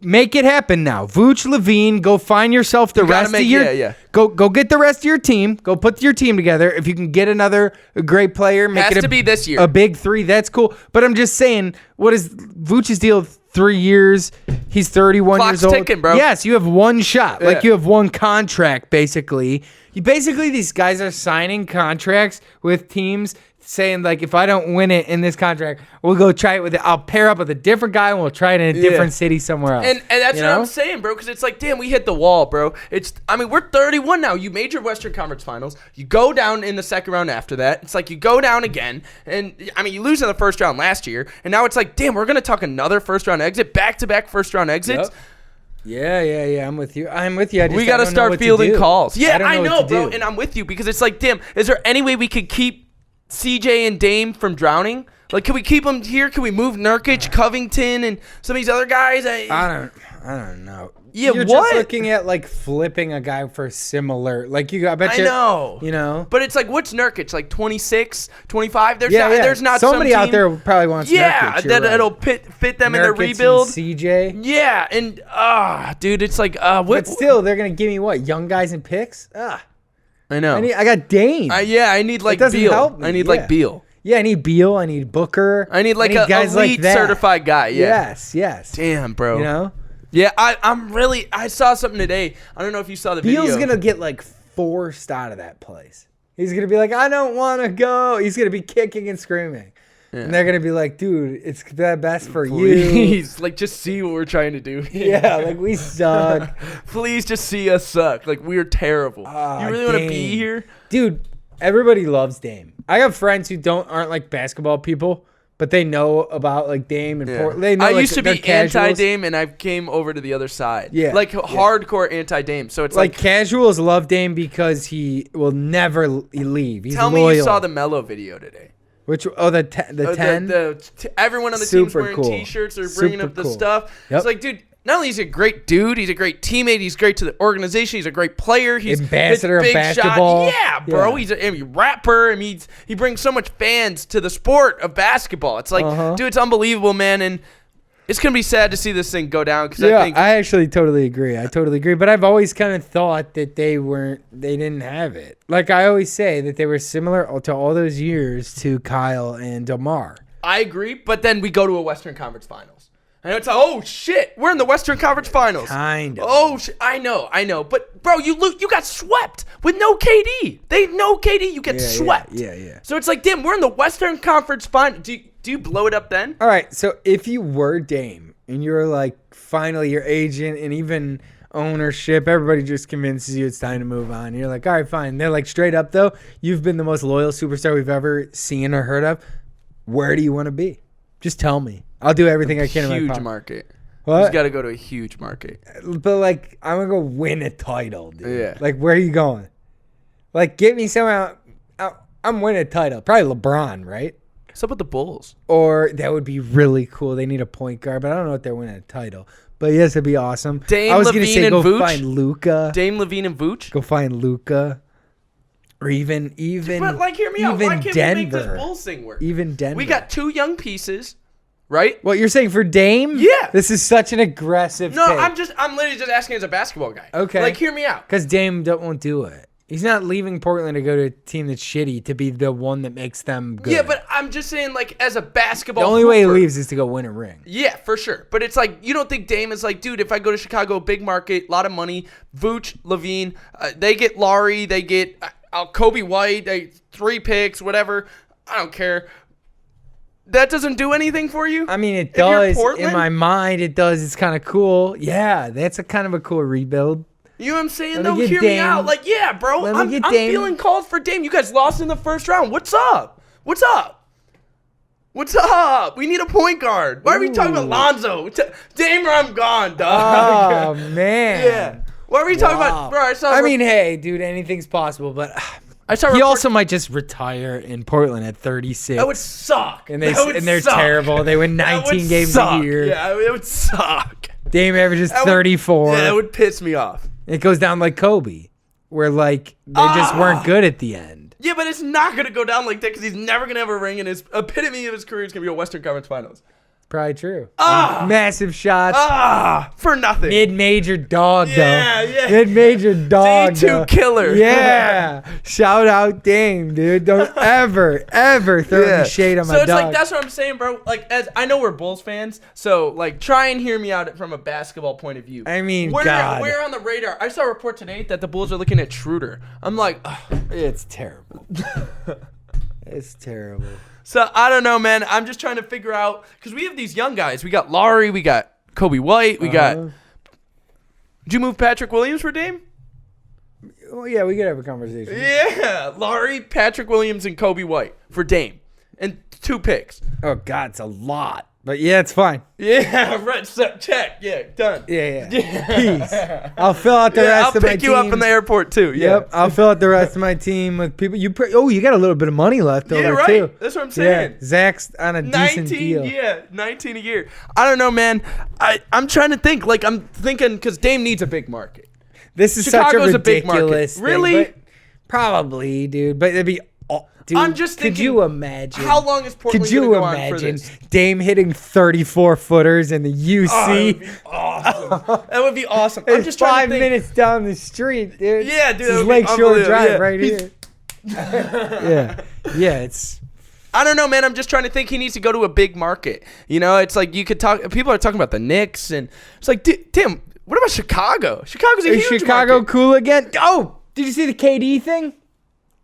Speaker 5: Make it happen now. Vooch, Levine, go find yourself the rest of your Go get the rest of your team. Go put your team together. If you can get another great player, make it
Speaker 4: be this year.
Speaker 5: A big 3. That's cool. But I'm just saying, what is Vooch's deal? 3 years. He's 31 years old.
Speaker 4: Clock's ticking, bro.
Speaker 5: Yes, you have one shot.
Speaker 4: Yeah.
Speaker 5: Like, you have one contract, basically. These guys are signing contracts with teams saying, like, if I don't win it in this contract, we'll go try it with it. I'll pair up with a different guy and we'll try it in a different city somewhere else.
Speaker 4: And that's what I'm saying, bro, because it's like, damn, we hit the wall, bro. We're 31 now. You made your Western Conference Finals. You go down in the second round after that. It's like you go down again. And, you lose in the first round last year. And now it's like, damn, we're going to talk another first-round exit, back-to-back first-round exits.
Speaker 5: Yep. Yeah. I'm with you.
Speaker 4: We got to start fielding calls. Yeah, I know, bro.
Speaker 5: Do.
Speaker 4: And I'm with you because it's like, damn, is there any way we could keep CJ and Dame from drowning? Like, can we keep them here? Can we move Nurkic, Covington, and some of these other guys?
Speaker 5: I don't know.
Speaker 4: Yeah,
Speaker 5: You're
Speaker 4: what?
Speaker 5: just looking at, like, flipping a guy for similar. Like, I bet you.
Speaker 4: I know.
Speaker 5: You know?
Speaker 4: But it's like, what's Nurkic? Like 26, 25? There's not
Speaker 5: somebody
Speaker 4: some
Speaker 5: out
Speaker 4: team,
Speaker 5: there probably wants Nurkic.
Speaker 4: That'll fit them in
Speaker 5: Nurkic
Speaker 4: their rebuild.
Speaker 5: And CJ.
Speaker 4: Yeah, and dude, it's like what?
Speaker 5: But still, they're gonna give me what? Young guys and picks?
Speaker 4: I know.
Speaker 5: I got Dame.
Speaker 4: I need like Beal.
Speaker 5: Help me.
Speaker 4: I need like Beal.
Speaker 5: Yeah, I need Beal. I need Booker.
Speaker 4: I need like
Speaker 5: guys
Speaker 4: elite
Speaker 5: like
Speaker 4: certified guy. Yeah.
Speaker 5: Yes.
Speaker 4: Damn, bro.
Speaker 5: You know?
Speaker 4: Yeah, I saw something today. I don't know if you saw the video.
Speaker 5: Beal's gonna get like forced out of that place. He's gonna be like, I don't want to go. He's gonna be kicking and screaming, and they're gonna be like, dude, it's the best for
Speaker 4: Please, like, just see what we're trying to do.
Speaker 5: Yeah, like we suck.
Speaker 4: Please, just see us suck. Like, we're terrible. You really want to be here,
Speaker 5: dude? Everybody loves Dame. I have friends who aren't like basketball people. But they know about like Dame and Portland. They know,
Speaker 4: I
Speaker 5: like,
Speaker 4: used to be anti-Dame, and I came over to the other side. Yeah, like hardcore anti-Dame. So it's like
Speaker 5: casuals love Dame because he will never leave. He's
Speaker 4: Tell
Speaker 5: loyal.
Speaker 4: me you saw the Melo video today.
Speaker 5: Which the 10?
Speaker 4: Everyone on the team's wearing T-shirts or bringing up the stuff. Yep. It's like, dude, not only is he a great dude, he's a great teammate, he's great to the organization, he's a great player, he's
Speaker 5: ambassador of
Speaker 4: big
Speaker 5: basketball.
Speaker 4: Shot. Yeah, bro, he's a rapper. I mean, he brings so much fans to the sport of basketball. It's like, dude, it's unbelievable, man. And It's going to be sad to see this thing go down because
Speaker 5: I actually totally agree. But I've always kind of thought that they didn't have it. Like I always say that they were similar to all those years to Kyle and DeMar.
Speaker 4: I agree, but then we go to a Western Conference Finals. And it's like, oh, shit, we're in the Western Conference Finals.
Speaker 5: Kind of.
Speaker 4: Oh, shit, I know. But, bro, you got swept with no KD. They no KD, you get swept.
Speaker 5: Yeah.
Speaker 4: So it's like, damn, we're in the Western Conference Finals. Do you blow it up then?
Speaker 5: All right, so if you were Dame and you're like finally your agent and even ownership, everybody just convinces you it's time to move on. You're like, all right, fine. They're like, straight up, though, you've been the most loyal superstar we've ever seen or heard of. Where do you want to be? Just tell me. I'll do everything I can in my power.
Speaker 4: Huge market.
Speaker 5: What?
Speaker 4: You just got to go to a huge market.
Speaker 5: But, like, I'm going to go win a title, dude.
Speaker 4: Yeah.
Speaker 5: Like, where are you going? Like, get me somehow. I'm winning a title. Probably LeBron, right?
Speaker 4: What's up with the Bulls?
Speaker 5: Or that would be really cool. They need a point guard, but I don't know if they're winning a title. But yes, it'd be awesome.
Speaker 4: Dame,
Speaker 5: I was
Speaker 4: Levine,
Speaker 5: gonna say
Speaker 4: and
Speaker 5: go
Speaker 4: Vooch?
Speaker 5: find Luka.
Speaker 4: Dame, Levine, and Vooch?
Speaker 5: Go find Luka. Or even
Speaker 4: But, like, hear me out. Why can't
Speaker 5: Denver.
Speaker 4: we make this Bulls thing work?
Speaker 5: Even Denver.
Speaker 4: We got 2 young pieces, right?
Speaker 5: What, you're saying for Dame?
Speaker 4: Yeah.
Speaker 5: This is such an aggressive
Speaker 4: No,
Speaker 5: take.
Speaker 4: I'm literally just asking as a basketball guy.
Speaker 5: Okay.
Speaker 4: Like, hear me out.
Speaker 5: Because Dame won't do it. He's not leaving Portland to go to a team that's shitty to be the one that makes them good.
Speaker 4: Yeah, but I'm just saying, like, as a basketball
Speaker 5: the only way he
Speaker 4: hooper-
Speaker 5: leaves is to go win a ring.
Speaker 4: Yeah, for sure. But it's like, you don't think Dame is like, dude, if I go to Chicago, big market, a lot of money, Vooch, Levine, they get Laurie, they get Kobe White, 3 picks, whatever. I don't care. That doesn't do anything for you?
Speaker 5: I mean, it
Speaker 4: If you're
Speaker 5: does.
Speaker 4: Portland?
Speaker 5: In my mind, it does. It's kind of cool. Yeah, that's a kind of a cool rebuild.
Speaker 4: You know what I'm saying?
Speaker 5: Let
Speaker 4: Though,
Speaker 5: me get
Speaker 4: hear me
Speaker 5: Dame.
Speaker 4: out. Like, yeah, bro,
Speaker 5: Let me
Speaker 4: I'm
Speaker 5: get Dame.
Speaker 4: feeling called for Dame. You guys lost in the first round. What's up? What's up? What's up? We need a point guard. Why are we talking about Lonzo? Dame or I'm gone, dog.
Speaker 5: Oh, man.
Speaker 4: Yeah. Why are we talking about, bro?
Speaker 5: I mean, hey, dude, anything's possible, but he also might just retire in Portland at 36.
Speaker 4: That would suck.
Speaker 5: And,
Speaker 4: That would
Speaker 5: they're
Speaker 4: suck.
Speaker 5: terrible. They win
Speaker 4: That would
Speaker 5: 19 games
Speaker 4: suck.
Speaker 5: a year.
Speaker 4: Yeah, it would suck.
Speaker 5: Dame averages
Speaker 4: That would-
Speaker 5: 34.
Speaker 4: Yeah, that would piss me off.
Speaker 5: It goes down like Kobe, where, like, they just weren't good at the end.
Speaker 4: Yeah, but it's not going to go down like that because he's never going to have a ring, and his epitome of his career is going to be a Western Conference Finals.
Speaker 5: Probably true. Massive shots.
Speaker 4: For nothing.
Speaker 5: Mid-major dog, though.
Speaker 4: Yeah.
Speaker 5: Mid-major dog,
Speaker 4: D2
Speaker 5: though.
Speaker 4: killer.
Speaker 5: Yeah. Shout out Dame, dude. Don't ever throw any shade on my
Speaker 4: So it's
Speaker 5: dog.
Speaker 4: like, that's what I'm saying, bro. Like, as I know we're Bulls fans, so, like, try and hear me out from a basketball point of view.
Speaker 5: I mean,
Speaker 4: we're
Speaker 5: God.
Speaker 4: on the radar. I saw a report today that the Bulls are looking at Schroeder. I'm like, ugh.
Speaker 5: It's terrible. It's terrible.
Speaker 4: So, I don't know, man. I'm just trying to figure out, because we have these young guys. We got Laurie, we got Kobe White, we got... Did you move Patrick Williams for Dame?
Speaker 5: Well, yeah, we could have a conversation.
Speaker 4: Yeah. Laurie, Patrick Williams, and Kobe White for Dame. And 2 picks.
Speaker 5: Oh, God, it's a lot. But, yeah, it's fine.
Speaker 4: Yeah, right. So, check. Yeah, done.
Speaker 5: Yeah. Peace. I'll fill out the rest of my team.
Speaker 4: I'll pick you up in the airport, too. Yeah.
Speaker 5: Yep, I'll fill out the rest of my team with people. You got a little bit of money left over,
Speaker 4: right.
Speaker 5: too.
Speaker 4: That's what I'm saying.
Speaker 5: Yeah, Zach's on a decent deal.
Speaker 4: 19 a year. I don't know, man. I'm trying to think. Like, I'm thinking because Dame needs a big market.
Speaker 5: This is
Speaker 4: Chicago's
Speaker 5: such
Speaker 4: a big market.
Speaker 5: ridiculous thing,
Speaker 4: Really?
Speaker 5: but probably, dude. But it'd be... Dude,
Speaker 4: I'm just thinking,
Speaker 5: could you imagine?
Speaker 4: How long is Portland
Speaker 5: Could you
Speaker 4: gonna go on for
Speaker 5: imagine
Speaker 4: this?
Speaker 5: Dame hitting 34-footers in the UC?
Speaker 4: Oh, that would be awesome. That would be awesome. I'm
Speaker 5: It's
Speaker 4: just trying
Speaker 5: 5
Speaker 4: to think.
Speaker 5: minutes down the street, dude.
Speaker 4: Yeah, dude,
Speaker 5: This
Speaker 4: that
Speaker 5: is
Speaker 4: would be
Speaker 5: Lakeshore
Speaker 4: unbelievable.
Speaker 5: Drive
Speaker 4: Yeah.
Speaker 5: right here. Yeah, it's...
Speaker 4: I don't know, man. I'm just trying to think he needs to go to a big market. You know, it's like you could talk. People are talking about the Knicks, and it's like, Tim, what about Chicago? Chicago's a
Speaker 5: Is
Speaker 4: huge
Speaker 5: Chicago
Speaker 4: market.
Speaker 5: cool again? Oh, did you see the KD thing?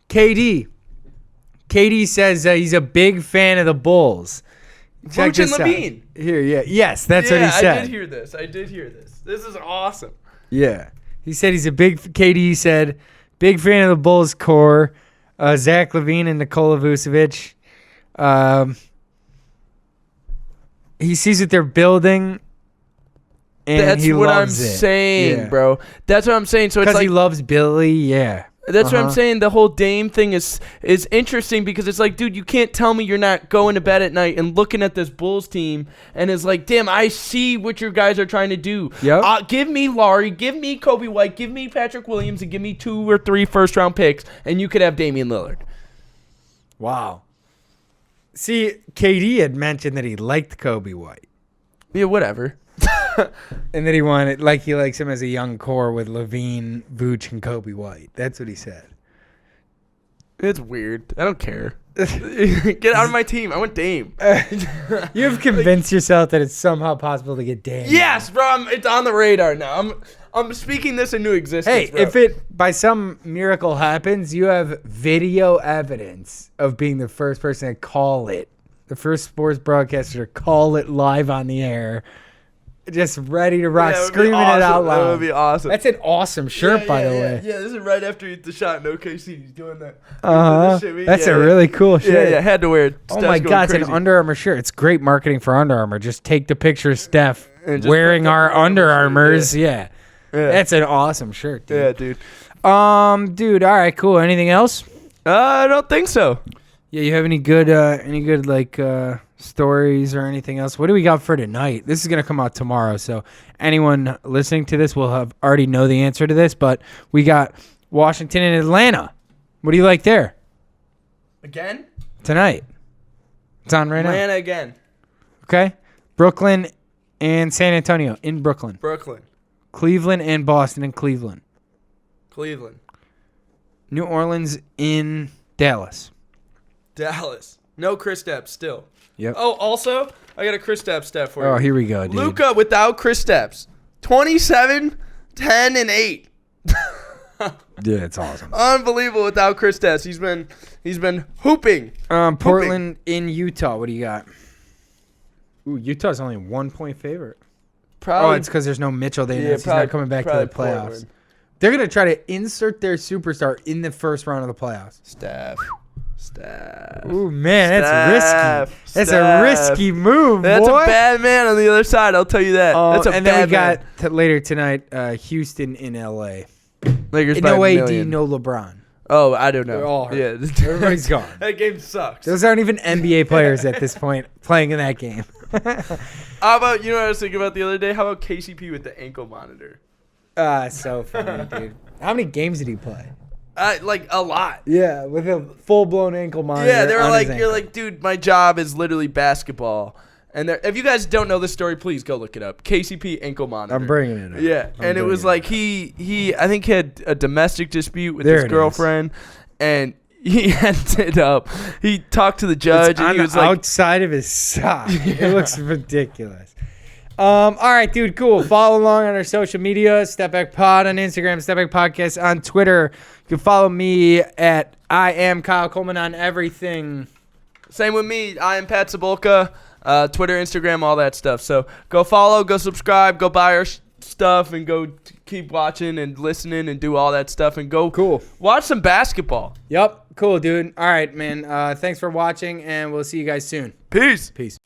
Speaker 5: KD says he's a big fan of the Bulls. Check
Speaker 4: Vooch and
Speaker 5: this out.
Speaker 4: Levine.
Speaker 5: Here, yeah. Yes, that's what he said.
Speaker 4: I did hear this. This is awesome.
Speaker 5: Yeah. He said he's a big... KD said, big fan of the Bulls core. Zach LaVine and Nikola Vucevic. He sees what they're building, and
Speaker 4: That's
Speaker 5: he
Speaker 4: what I'm
Speaker 5: loves it.
Speaker 4: saying,
Speaker 5: Yeah.
Speaker 4: bro. That's what I'm saying. So it's
Speaker 5: Because
Speaker 4: like
Speaker 5: he loves Billy, yeah.
Speaker 4: that's what I'm saying. The whole Dame thing is interesting because it's like, dude, you can't tell me you're not going to bed at night and looking at this Bulls team and it's like, damn, I see what your guys are trying to do.
Speaker 5: Yep.
Speaker 4: Give me Laurie, give me Kobe White, give me Patrick Williams, and give me 2 or 3 first-round picks, and you could have Damian Lillard.
Speaker 5: Wow. See, KD had mentioned that he liked Kobe White.
Speaker 4: Yeah, whatever.
Speaker 5: And then he wanted, like, he likes him as a young core with Levine, Vooch, and Kobe White. That's what he said.
Speaker 4: It's weird. I don't care. Get out of my team. I want Dame.
Speaker 5: You've convinced yourself that it's somehow possible to get Dame.
Speaker 4: Yes, bro. It's on the radar now. I'm speaking this into existence.
Speaker 5: Hey,
Speaker 4: bro.
Speaker 5: if it by some miracle happens, you have video evidence of being the first person to call it, the first sports broadcaster to call it live on the air, just ready to rock, screaming it out loud.
Speaker 4: That would be awesome.
Speaker 5: That's an awesome shirt, by the way.
Speaker 4: Yeah, this is right after he hit the shot in OKC. He's doing that.
Speaker 5: That's a really cool shirt.
Speaker 4: Yeah, had to wear it.
Speaker 5: Oh my God, it's an Under Armour shirt. It's great marketing for Under Armour. Just take the picture of Steph wearing our Under Armours. Yeah. That's an awesome shirt, dude.
Speaker 4: Yeah, dude.
Speaker 5: Dude, all right, cool. Anything else?
Speaker 4: I don't think so.
Speaker 5: Yeah, you have any good like stories or anything else? What do we got for tonight? This is gonna come out tomorrow, so anyone listening to this will have already know the answer to this. But we got Washington and Atlanta. What do you like there?
Speaker 4: Again?
Speaker 5: Tonight. It's on right now.
Speaker 4: Atlanta again.
Speaker 5: Okay. Brooklyn and San Antonio in Brooklyn.
Speaker 4: Brooklyn.
Speaker 5: Cleveland and Boston in Cleveland.
Speaker 4: Cleveland.
Speaker 5: New Orleans in Dallas.
Speaker 4: Dallas. No Kristaps still.
Speaker 5: Yep.
Speaker 4: Oh, also, I got a Kristaps stat for you.
Speaker 5: Oh, here we go, dude.
Speaker 4: Luka without Kristaps. 27, 10, and 8.
Speaker 5: Yeah, it's awesome.
Speaker 4: Unbelievable without Kristaps. He's been hooping.
Speaker 5: Portland in Utah. What do you got? Ooh, Utah's only a 1-point favorite.
Speaker 4: Probably.
Speaker 5: It's because there's no Mitchell. He's not coming back to the playoffs.
Speaker 4: Portland.
Speaker 5: They're going to try to insert their superstar in the first round of the playoffs.
Speaker 4: Steph.
Speaker 5: Ooh, man, that's risky. That's a risky move,
Speaker 4: That's
Speaker 5: boy.
Speaker 4: a bad man on the other side, I'll tell you that. That's a
Speaker 5: and
Speaker 4: bad
Speaker 5: then we got
Speaker 4: man.
Speaker 5: later tonight, Houston in L.A.
Speaker 4: Lakers by
Speaker 5: No
Speaker 4: a
Speaker 5: AD,
Speaker 4: million.
Speaker 5: no LeBron.
Speaker 4: Oh, I don't know.
Speaker 5: They're all hurt.
Speaker 4: Yeah.
Speaker 5: Everybody's gone.
Speaker 4: That game sucks.
Speaker 5: Those aren't even NBA players at this point playing in that game.
Speaker 4: How about, you know what I was thinking about the other day? How about KCP with the ankle monitor?
Speaker 5: So funny, dude. How many games did he play?
Speaker 4: Like a lot.
Speaker 5: Yeah, with a full-blown ankle monitor.
Speaker 4: Yeah, they were
Speaker 5: on
Speaker 4: like,
Speaker 5: his
Speaker 4: you're
Speaker 5: ankle.
Speaker 4: like, dude, my job is literally basketball. And if you guys don't know this story, please go look it up. KCP ankle monitor.
Speaker 5: I'm bringing it up.
Speaker 4: Yeah, and it was like he I think he had a domestic dispute with his girlfriend, and he ended up, he talked to the judge, and he was like,
Speaker 5: outside of his sock. It looks ridiculous. All right, dude, cool. Follow along on our social media, Stepback Pod on Instagram, Stepback Podcast on Twitter. You can follow me at I am Kyle Coleman on everything.
Speaker 4: same with me. I am Pat Cibulka, Twitter, Instagram, all that stuff. So go follow, go subscribe, go buy our stuff, and go keep watching and listening and do all that stuff, and go watch some basketball.
Speaker 5: Yep, cool, dude. All right, man. Thanks for watching, and we'll see you guys soon.
Speaker 4: Peace.
Speaker 5: Peace.